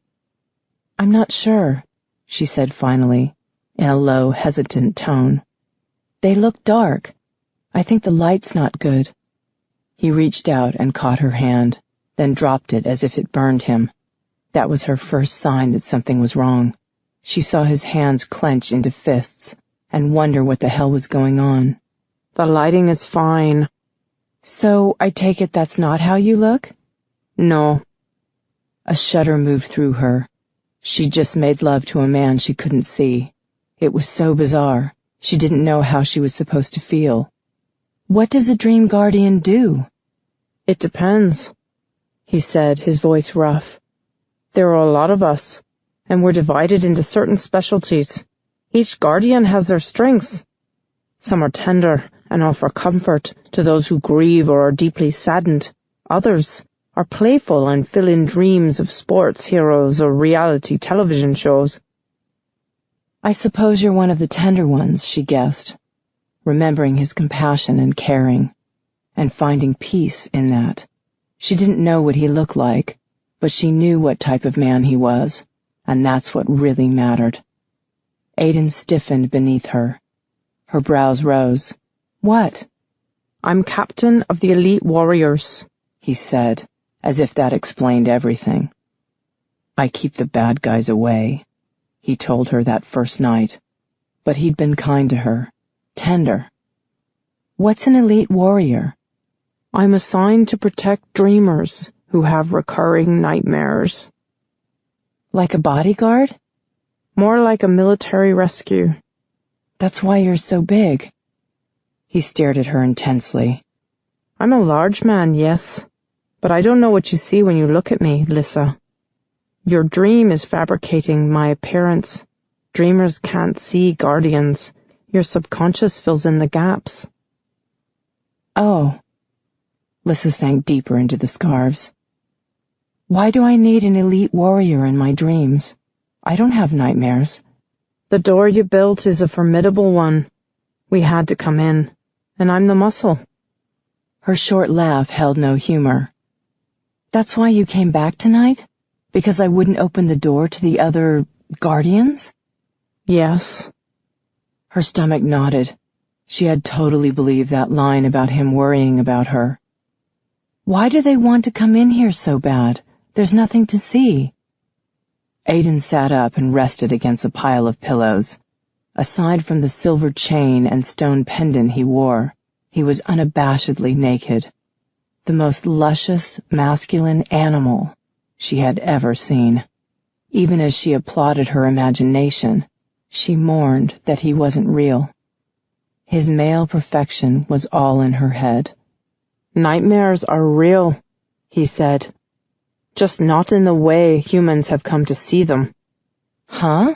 I'm not sure, she said finally, in a low, hesitant tone. They look dark. I think the light's not good. He reached out and caught her hand, then dropped it as if it burned him. That was her first sign that something was wrong. She saw his hands clench into fists and wonder what the hell was going on. The lighting is fine. So I take it that's not how you look? No. A shudder moved through her. She'd just made love to a man she couldn't see. It was so bizarre. She didn't know how she was supposed to feel. What does a dream guardian do? It depends, he said, his voice rough. There are a lot of us, and we're divided into certain specialties. Each guardian has their strengths. Some are tender and offer comfort to those who grieve or are deeply saddened. Others are playful and fill in dreams of sports heroes or reality television shows. I suppose you're one of the tender ones, she guessed, remembering his compassion and caring, and finding peace in that. She didn't know what he looked like, but she knew what type of man he was, and that's what really mattered. Aiden stiffened beneath her. Her brows rose. What? I'm captain of the elite warriors, he said, as if that explained everything. I keep the bad guys away, he told her that first night. But he'd been kind to her, tender. What's an elite warrior? I'm assigned to protect dreamers who have recurring nightmares. Like a bodyguard? More like a military rescue. That's why you're so big. He stared at her intensely. I'm a large man, yes, but I don't know what you see when you look at me, Lissa. Your dream is fabricating my appearance. Dreamers can't see guardians. Your subconscious fills in the gaps. Oh. Lissa sank deeper into the scarves. Why do I need an elite warrior in my dreams? I don't have nightmares. The door you built is a formidable one. We had to come in, and I'm the muscle. Her short laugh held no humor. That's why you came back tonight? Because I wouldn't open the door to the other guardians? Yes. Her stomach knotted. She had totally believed that line about him worrying about her. Why do they want to come in here so bad? There's nothing to see. Aiden sat up and rested against a pile of pillows. Aside from the silver chain and stone pendant he wore, he was unabashedly naked. The most luscious, masculine animal she had ever seen. Even as she applauded her imagination, she mourned that he wasn't real. His male perfection was all in her head. Nightmares are real, he said. Just not in the way humans have come to see them. Huh?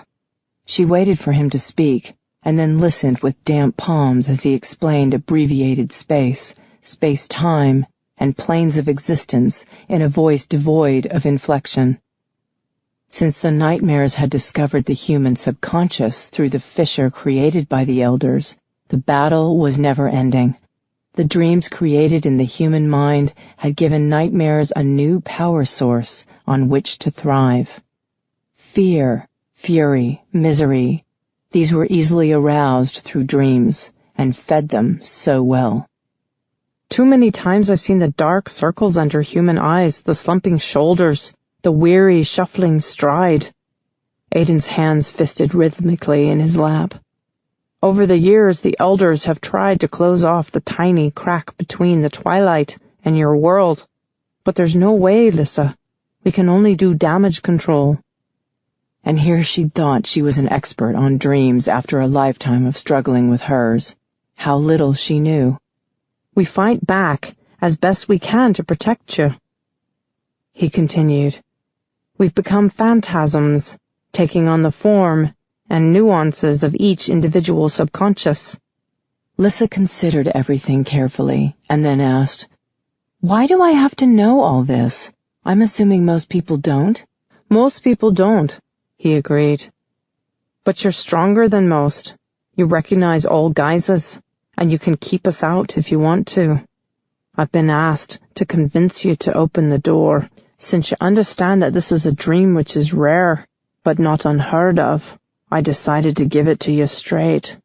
She waited for him to speak, and then listened with damp palms as he explained abbreviated space, space-time, and planes of existence in a voice devoid of inflection. Since the nightmares had discovered the human subconscious through the fissure created by the elders, the battle was never ending. The dreams created in the human mind had given nightmares a new power source on which to thrive. Fear, fury, misery, these were easily aroused through dreams, and fed them so well. Too many times I've seen the dark circles under human eyes, the slumping shoulders, the weary, shuffling stride. Aiden's hands fisted rhythmically in his lap. Over the years, the elders have tried to close off the tiny crack between the twilight and your world. But there's no way, Lissa. We can only do damage control. And here she'd thought she was an expert on dreams after a lifetime of struggling with hers. How little she knew. We fight back as best we can to protect you. He continued. We've become phantasms, taking on the form and nuances of each individual subconscious. Lissa considered everything carefully, and then asked, Why do I have to know all this? I'm assuming most people don't. Most people don't, he agreed. But you're stronger than most. You recognize all guises, and you can keep us out if you want to. I've been asked to convince you to open the door, since you understand that this is a dream which is rare, but not unheard of. I decided to give it to you straight.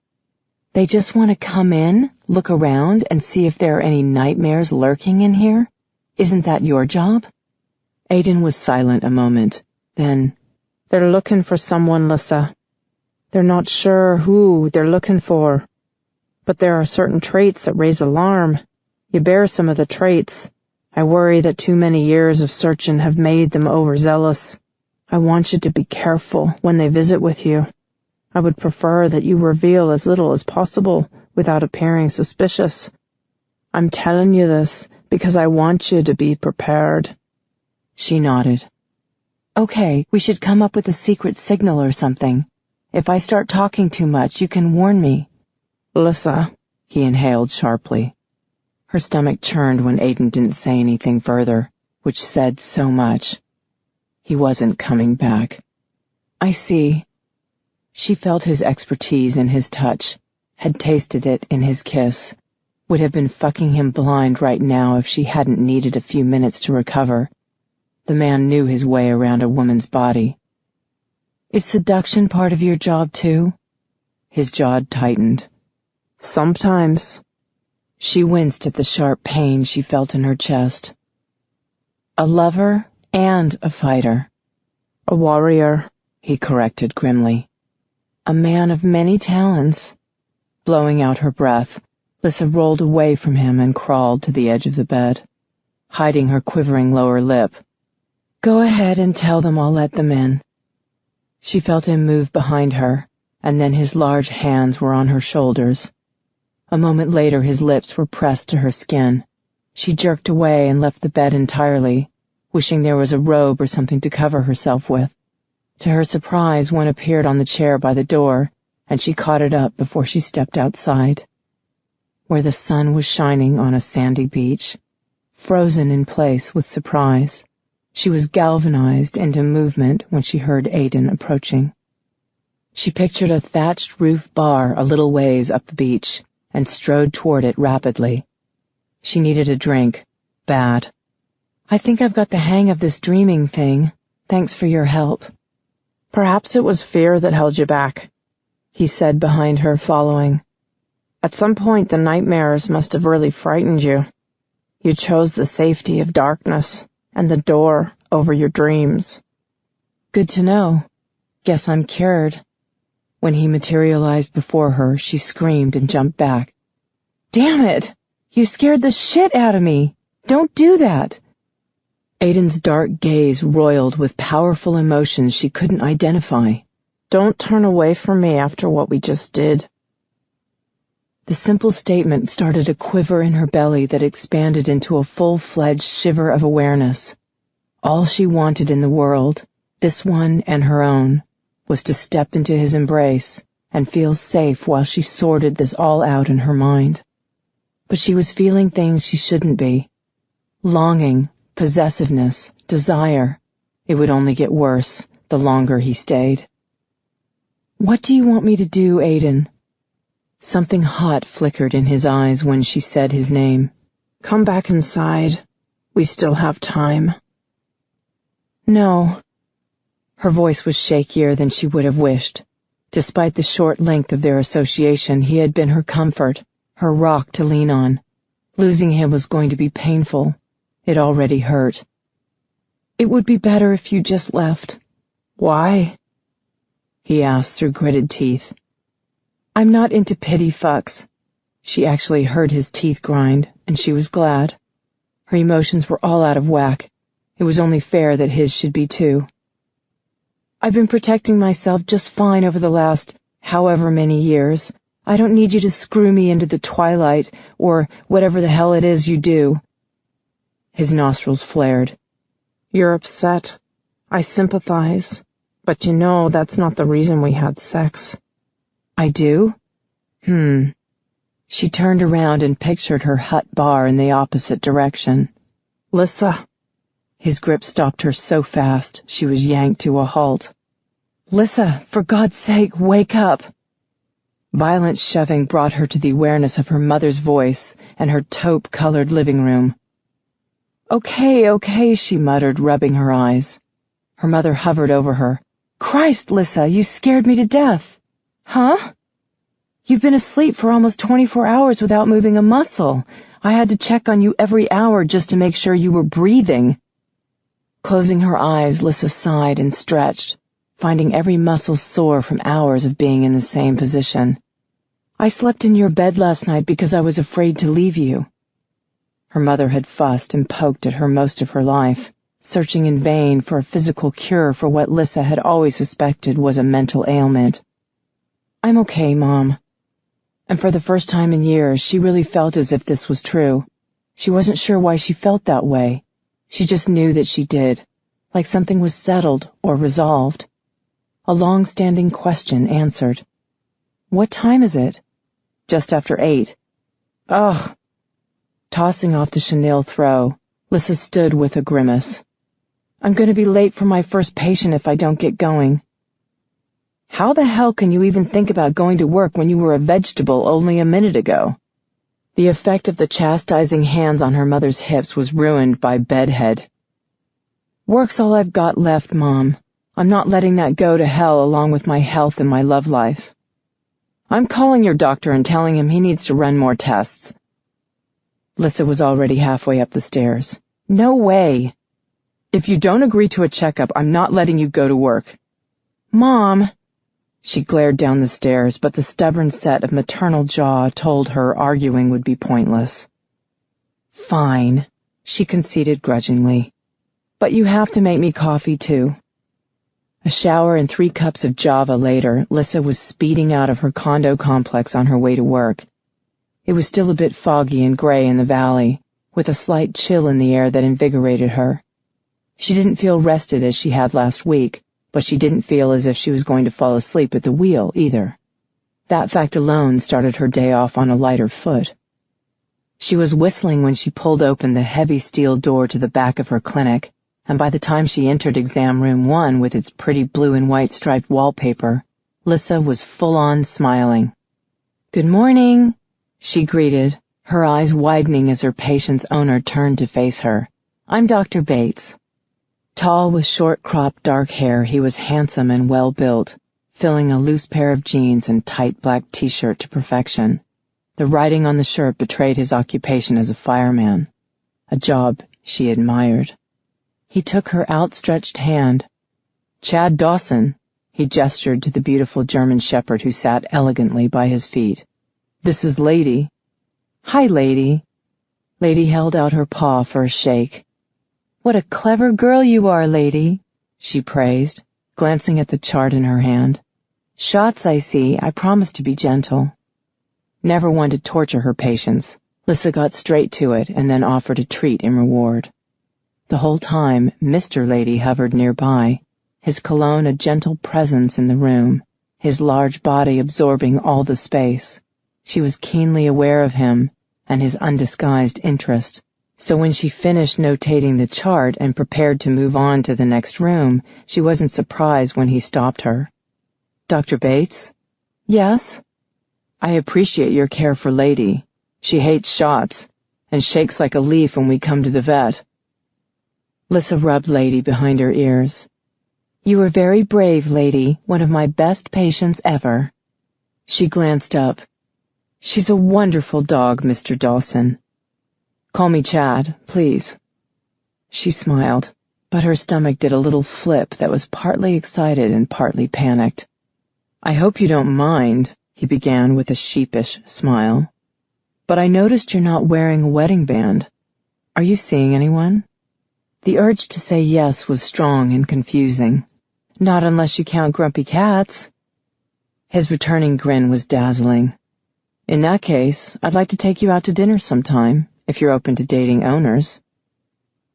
They just want to come in, look around, and see if there are any nightmares lurking in here? Isn't that your job? Aiden was silent a moment. Then, They're looking for someone, Lissa. They're not sure who they're looking for. But there are certain traits that raise alarm. You bear some of the traits. I worry that too many years of searching have made them overzealous. I want you to be careful when they visit with you. I would prefer that you reveal as little as possible without appearing suspicious. I'm telling you this because I want you to be prepared. She nodded. Okay, we should come up with a secret signal or something. If I start talking too much, you can warn me. Lissa, he inhaled sharply. Her stomach churned when Aiden didn't say anything further, which said so much. He wasn't coming back. I see. She felt his expertise in his touch, had tasted it in his kiss, would have been fucking him blind right now if she hadn't needed a few minutes to recover. The man knew his way around a woman's body. Is seduction part of your job too? His jaw tightened. Sometimes. She winced at the sharp pain she felt in her chest. A lover and a fighter. A warrior, he corrected grimly. A man of many talents. Blowing out her breath, Lissa rolled away from him and crawled to the edge of the bed, hiding her quivering lower lip. Go ahead and tell them I'll let them in. She felt him move behind her, and then his large hands were on her shoulders. A moment later his lips were pressed to her skin. She jerked away and left the bed entirely, wishing there was a robe or something to cover herself with. To her surprise, one appeared on the chair by the door, and she caught it up before she stepped outside. Where the sun was shining on a sandy beach, frozen in place with surprise, she was galvanized into movement when she heard Aiden approaching. She pictured a thatched roof bar a little ways up the beach and strode toward it rapidly. She needed a drink, bad. "I think I've got the hang of this dreaming thing. Thanks for your help." "Perhaps it was fear that held you back," he said behind her, following. "At some point the nightmares must have really frightened you. You chose the safety of darkness and the door over your dreams." "Good to know. Guess I'm cured." When he materialized before her, she screamed and jumped back. "Damn it! You scared the shit out of me! Don't do that!" Aiden's dark gaze roiled with powerful emotions she couldn't identify. "Don't turn away from me after what we just did." The simple statement started a quiver in her belly that expanded into a full-fledged shiver of awareness. All she wanted in the world, this one and her own, was to step into his embrace and feel safe while she sorted this all out in her mind. But she was feeling things she shouldn't be. Longing, possessiveness, desire. It would only get worse the longer he stayed. "What do you want me to do, Aiden?" Something hot flickered in his eyes when she said his name. "Come back inside. We still have time." "No." Her voice was shakier than she would have wished. Despite the short length of their association, he had been her comfort, her rock to lean on. Losing him was going to be painful. It already hurt. "It would be better if you just left." "Why?" he asked through gritted teeth. "I'm not into pity fucks." She actually heard his teeth grind, and she was glad. Her emotions were all out of whack. It was only fair that his should be too. "I've been protecting myself just fine over the last however many years. I don't need you to screw me into the twilight, or whatever the hell it is you do." His nostrils flared. "You're upset. I sympathize. But you know that's not the reason we had sex." "I do?" She turned around and pictured her hut bar in the opposite direction. "Lissa." His grip stopped her so fast she was yanked to a halt. "Lissa, for God's sake, wake up!" Violent shoving brought her to the awareness of her mother's voice and her taupe-colored living room. Okay, she muttered, rubbing her eyes. Her mother hovered over her. "Christ, Lissa, you scared me to death." "Huh?" "You've been asleep for almost 24 hours without moving a muscle. I had to check on you every hour just to make sure you were breathing." Closing her eyes, Lissa sighed and stretched, finding every muscle sore from hours of being in the same position. "I slept in your bed last night because I was afraid to leave you." Her mother had fussed and poked at her most of her life, searching in vain for a physical cure for what Lissa had always suspected was a mental ailment. "I'm okay, Mom." And for the first time in years, she really felt as if this was true. She wasn't sure why she felt that way. She just knew that she did, like something was settled or resolved. A long-standing question answered. "What time is it?" "Just after 8. "Ugh." Tossing off the chenille throw, Lissa stood with a grimace. "I'm going to be late for my first patient if I don't get going." "How the hell can you even think about going to work when you were a vegetable only a minute ago?" The effect of the chastising hands on her mother's hips was ruined by bedhead. "Work's all I've got left, Mom. I'm not letting that go to hell along with my health and my love life." "I'm calling your doctor and telling him he needs to run more tests." Lissa was already halfway up the stairs. "No way. If you don't agree to a checkup, I'm not letting you go to work." "Mom." She glared down the stairs, but the stubborn set of maternal jaw told her arguing would be pointless. "Fine," she conceded grudgingly. "But you have to make me coffee, too." A shower and 3 cups of Java later, Lissa was speeding out of her condo complex on her way to work. It was still a bit foggy and gray in the valley, with a slight chill in the air that invigorated her. She didn't feel rested as she had last week, but she didn't feel as if she was going to fall asleep at the wheel either. That fact alone started her day off on a lighter foot. She was whistling when she pulled open the heavy steel door to the back of her clinic, and by the time she entered exam room 1 with its pretty blue and white striped wallpaper, Lissa was full-on smiling. "Good morning," she greeted, her eyes widening as her patient's owner turned to face her. "I'm Dr. Bates." Tall with short-cropped dark hair, he was handsome and well-built, filling a loose pair of jeans and tight black t-shirt to perfection. The writing on the shirt betrayed his occupation as a fireman, a job she admired. He took her outstretched hand. "Chad Dawson," he gestured to the beautiful German shepherd who sat elegantly by his feet. "This is Lady." "Hi, Lady." Lady held out her paw for a shake. "What a clever girl you are, Lady," she praised, glancing at the chart in her hand. "Shots, I see. I promise to be gentle." Never one to torture her patients, Lissa got straight to it and then offered a treat in reward. The whole time, Mr. Lady hovered nearby, his cologne a gentle presence in the room, his large body absorbing all the space. She was keenly aware of him and his undisguised interest, so when she finished notating the chart and prepared to move on to the next room, she wasn't surprised when he stopped her. "Dr. Bates?" "Yes?" "I appreciate your care for Lady. She hates shots and shakes like a leaf when we come to the vet." Lissa rubbed Lady behind her ears. "You were very brave, Lady, one of my best patients ever." She glanced up. "She's a wonderful dog, Mr. Dawson." "Call me Chad, please." She smiled, but her stomach did a little flip that was partly excited and partly panicked. "I hope you don't mind," he began with a sheepish smile, "but I noticed you're not wearing a wedding band. Are you seeing anyone?" The urge to say yes was strong and confusing. "Not unless you count grumpy cats." His returning grin was dazzling. "In that case, I'd like to take you out to dinner sometime, if you're open to dating owners."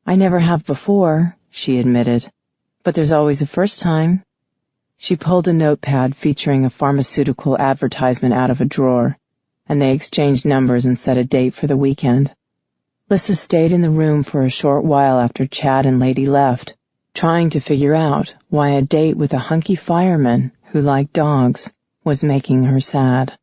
"I never have before," she admitted, "but there's always a first time." She pulled a notepad featuring a pharmaceutical advertisement out of a drawer, and they exchanged numbers and set a date for the weekend. Lissa stayed in the room for a short while after Chad and Lady left, trying to figure out why a date with a hunky fireman who liked dogs was making her sad.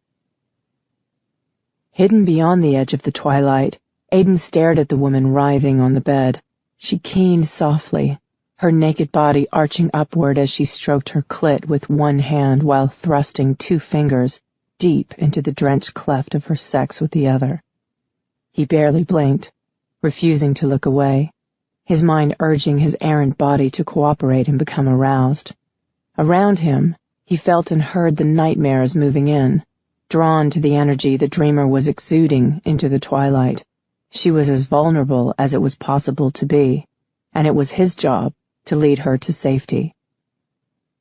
Hidden beyond the edge of the twilight, Aiden stared at the woman writhing on the bed. She keened softly, her naked body arching upward as she stroked her clit with one hand while thrusting 2 fingers deep into the drenched cleft of her sex with the other. He barely blinked, refusing to look away, his mind urging his errant body to cooperate and become aroused. Around him, he felt and heard the nightmares moving in, drawn to the energy the dreamer was exuding into the twilight. She was as vulnerable as it was possible to be, and it was his job to lead her to safety.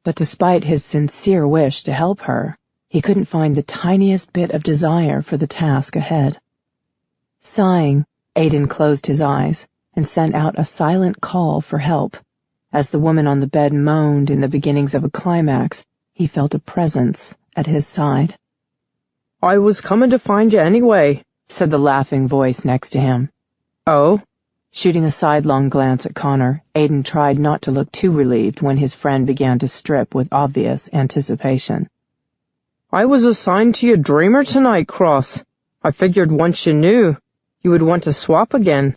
But despite his sincere wish to help her, he couldn't find the tiniest bit of desire for the task ahead. Sighing, Aiden closed his eyes and sent out a silent call for help. As the woman on the bed moaned in the beginnings of a climax, he felt a presence at his side. "I was coming to find you anyway," said the laughing voice next to him. "Oh?" Shooting a sidelong glance at Connor, Aiden tried not to look too relieved when his friend began to strip with obvious anticipation. "I was assigned to your dreamer tonight, Cross. I figured once you knew, you would want to swap again.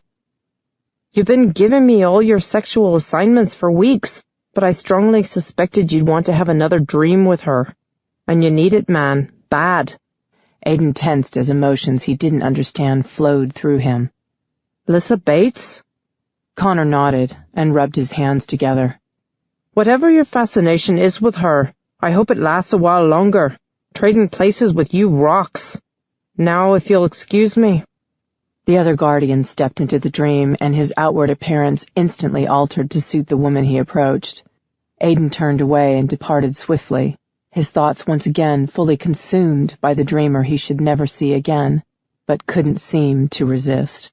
You've been giving me all your sexual assignments for weeks, but I strongly suspected you'd want to have another dream with her. And you need it, man. Bad." Aiden tensed as emotions he didn't understand flowed through him. "Lissa Bates?" Connor nodded and rubbed his hands together. "Whatever your fascination is with her, I hope it lasts a while longer. Trading places with you rocks. Now, if you'll excuse me." The other guardian stepped into the dream, and his outward appearance instantly altered to suit the woman he approached. Aiden turned away and departed swiftly, his thoughts once again fully consumed by the dreamer he should never see again, but couldn't seem to resist.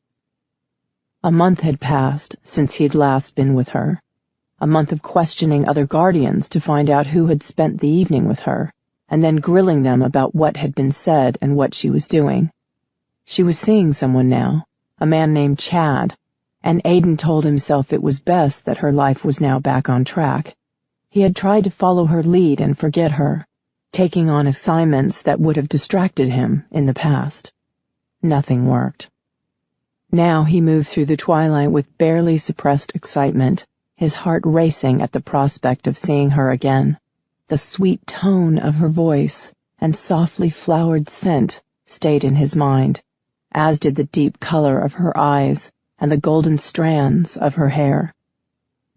A month had passed since he'd last been with her. A month of questioning other guardians to find out who had spent the evening with her, and then grilling them about what had been said and what she was doing. She was seeing someone now, a man named Chad, and Aiden told himself it was best that her life was now back on track. He had tried to follow her lead and forget her, taking on assignments that would have distracted him in the past. Nothing worked. Now he moved through the twilight with barely suppressed excitement, his heart racing at the prospect of seeing her again. The sweet tone of her voice and softly flowered scent stayed in his mind, as did the deep color of her eyes and the golden strands of her hair.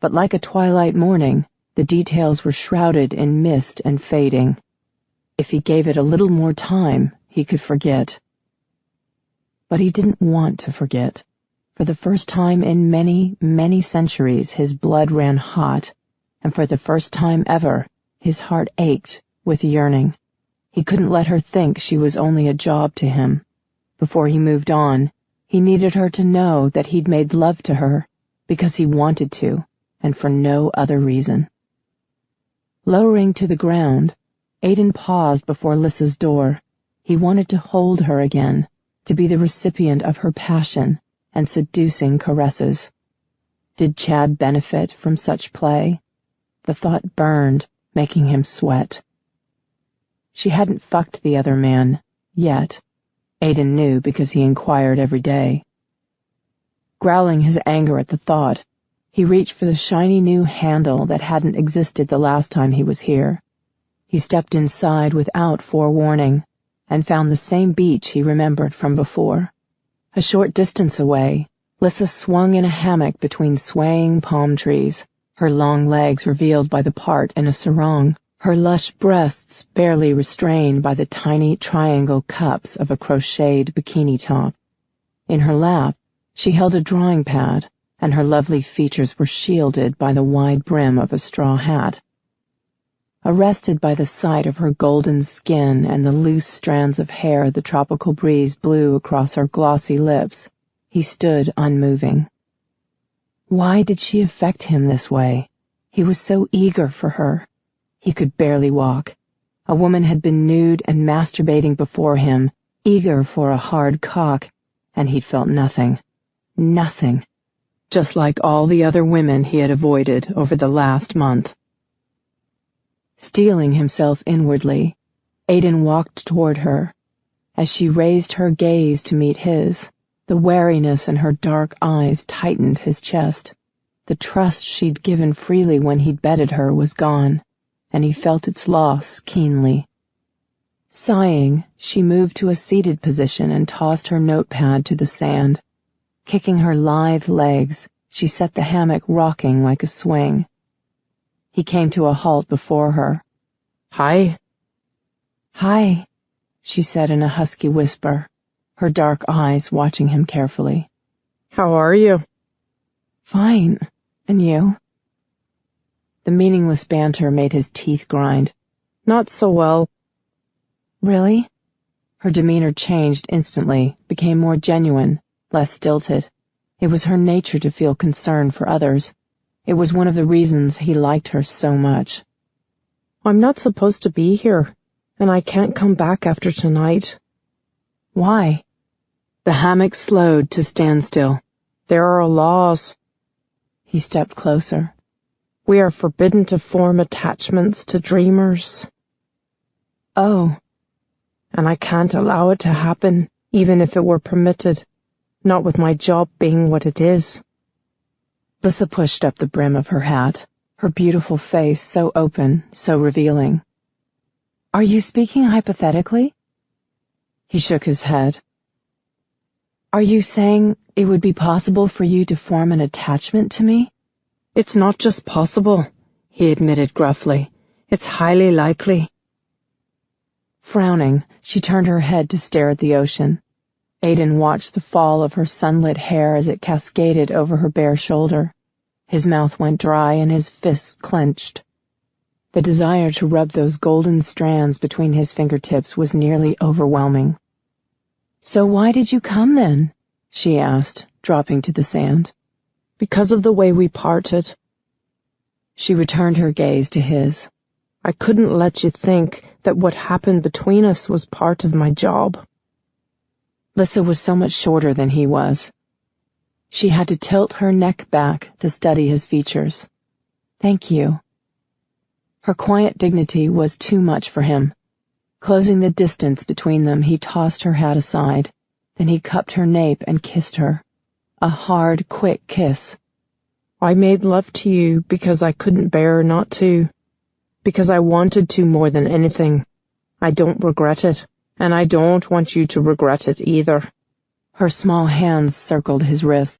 But like a twilight morning, the details were shrouded in mist and fading. If he gave it a little more time, he could forget. But he didn't want to forget. For the first time in many, many centuries, his blood ran hot, and for the first time ever, his heart ached with yearning. He couldn't let her think she was only a job to him. Before he moved on, he needed her to know that he'd made love to her because he wanted to, and for no other reason. Lowering to the ground, Aiden paused before Lissa's door. He wanted to hold her again, to be the recipient of her passion and seducing caresses. Did Chad benefit from such play? The thought burned, making him sweat. She hadn't fucked the other man, yet. Aiden knew because he inquired every day. Growling his anger at the thought, he reached for the shiny new handle that hadn't existed the last time he was here. He stepped inside without forewarning, and found the same beach he remembered from before. A short distance away, Lissa swung in a hammock between swaying palm trees, her long legs revealed by the part in a sarong, her lush breasts barely restrained by the tiny triangle cups of a crocheted bikini top. In her lap, she held a drawing pad, and her lovely features were shielded by the wide brim of a straw hat. Arrested by the sight of her golden skin and the loose strands of hair the tropical breeze blew across her glossy lips, he stood unmoving. Why did she affect him this way? He was so eager for her. He could barely walk. A woman had been nude and masturbating before him, eager for a hard cock, and he'd felt nothing. Nothing. Just like all the other women he had avoided over the last month. Steeling himself inwardly, Aiden walked toward her. As she raised her gaze to meet his, the wariness in her dark eyes tightened his chest. The trust she'd given freely when he'd bedded her was gone, and he felt its loss keenly. Sighing, she moved to a seated position and tossed her notepad to the sand. Kicking her lithe legs, she set the hammock rocking like a swing. He came to a halt before her. "Hi." "Hi," she said in a husky whisper, her dark eyes watching him carefully. "How are you?" "Fine. And you?" The meaningless banter made his teeth grind. "Not so well." "Really?" Her demeanor changed instantly, became more genuine, less stilted. It was her nature to feel concern for others. It was one of the reasons he liked her so much. "I'm not supposed to be here, and I can't come back after tonight." "Why?" The hammock slowed to standstill. "There are laws." He stepped closer. "We are forbidden to form attachments to dreamers." "Oh." "And I can't allow it to happen, even if it were permitted. Not with my job being what it is." Lissa pushed up the brim of her hat, her beautiful face so open, so revealing. "Are you speaking hypothetically?" He shook his head. "Are you saying it would be possible for you to form an attachment to me?" "It's not just possible," he admitted gruffly. "It's highly likely." Frowning, she turned her head to stare at the ocean. Aiden watched the fall of her sunlit hair as it cascaded over her bare shoulder. His mouth went dry and his fists clenched. The desire to rub those golden strands between his fingertips was nearly overwhelming. "So why did you come then?" she asked, dropping to the sand. "Because of the way we parted." She returned her gaze to his. "I couldn't let you think that what happened between us was part of my job." Lissa was so much shorter than he was. She had to tilt her neck back to study his features. "Thank you." Her quiet dignity was too much for him, Closing the distance between them, he tossed her hat aside. Then he cupped her nape and kissed her. A hard, quick kiss. I made love to you because I couldn't bear not to. Because I wanted to more than anything. I don't regret it, and I don't want you to regret it either. Her small hands circled his wrist.